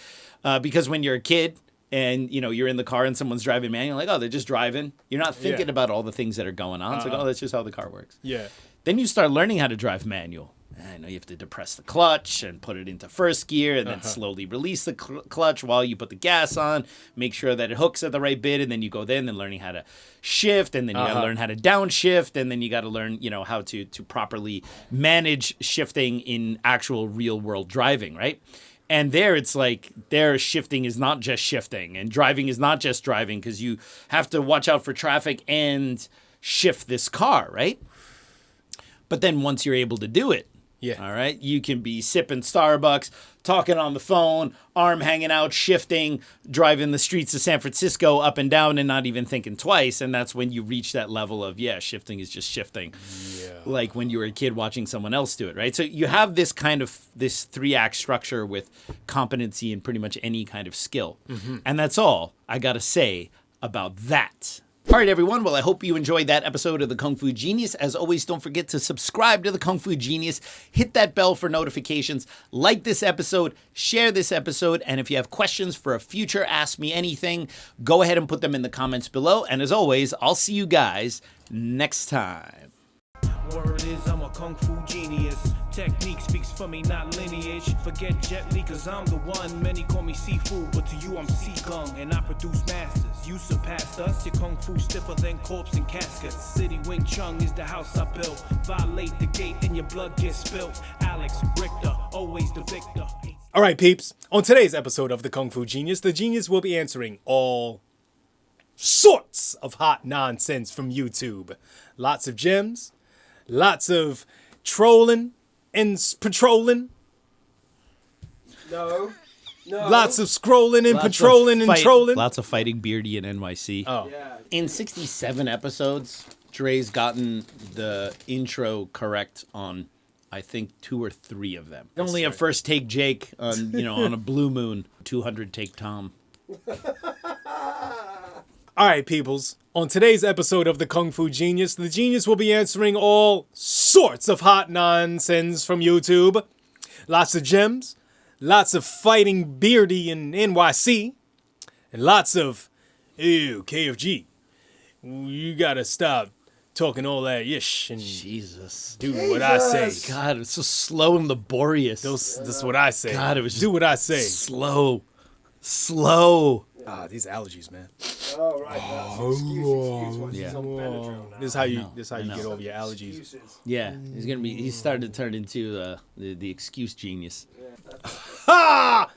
because when you're a kid and you're in the car and someone's driving manual, like, oh, they're just driving. You're not thinking about all the things that are going on. It's like, oh, that's just how the car works. Yeah. Then you start learning how to drive manual. I know you have to depress the clutch and put it into first gear and then slowly release the clutch while you put the gas on, make sure that it hooks at the right bit, and then you go then and learning how to shift, and then you got to learn how to downshift, and then you got to learn, how to properly manage shifting in actual real world driving, right? And there it's like their shifting is not just shifting and driving is not just driving because you have to watch out for traffic and shift this car, right? But then once you're able to do it, all right, you can be sipping Starbucks, talking on the phone, arm hanging out, shifting, driving the streets of San Francisco up and down and not even thinking twice. And that's when you reach that level of, shifting is just shifting. Yeah. Like when you were a kid watching someone else do it, right? So you have this 3-act structure with competency in pretty much any kind of skill. And that's all I got to say about that. All right, everyone. Well, I hope you enjoyed that episode of the Kung Fu Genius. As always, don't forget to subscribe to the Kung Fu Genius. Hit that bell for notifications. Like this episode. Share this episode. And if you have questions for a future Ask Me Anything, go ahead and put them in the comments below. And as always, I'll see you guys next time. Word is I'm a kung fu genius. Technique speaks for me, not lineage. Forget Jet Li, cause I'm the one. Many call me seafood, but to you I'm sea gung. And I produce masters. You surpassed us. Your kung fu stiffer than corpse and caskets. City Wing Chun is the house I built. Violate the gate, then your blood gets spilt. Alex Richter, always the victor. All right, peeps. On today's episode of the Kung Fu Genius, the genius will be answering all sorts of hot nonsense from YouTube. Lots of gems, lots of trolling and patrolling. No. Lots of scrolling and Lots of patrolling and trolling. Lots of fighting Beerdy in NYC. Oh. Yeah. In 67 episodes, Dre's gotten the intro correct on, I think, 2 or 3 of them. Only a first take Jake on, on a blue moon, 200 take Tom. All right, peoples. On today's episode of the Kung Fu Genius, the genius will be answering all sorts of hot nonsense from YouTube. Lots of gems, lots of fighting Beerdy in NYC, and lots of, ew, KFG. You gotta stop talking all that yish and Jesus. do what I say. God, it's so slow and laborious. That's what I say. God, it was just do what I say. slow. These allergies, man. Oh, right. That's excuse. Watch Yeah. He's on Benadryl now. This is how you know. get over your allergies. Excuses. Yeah, he's started to turn into the excuse genius. Ha!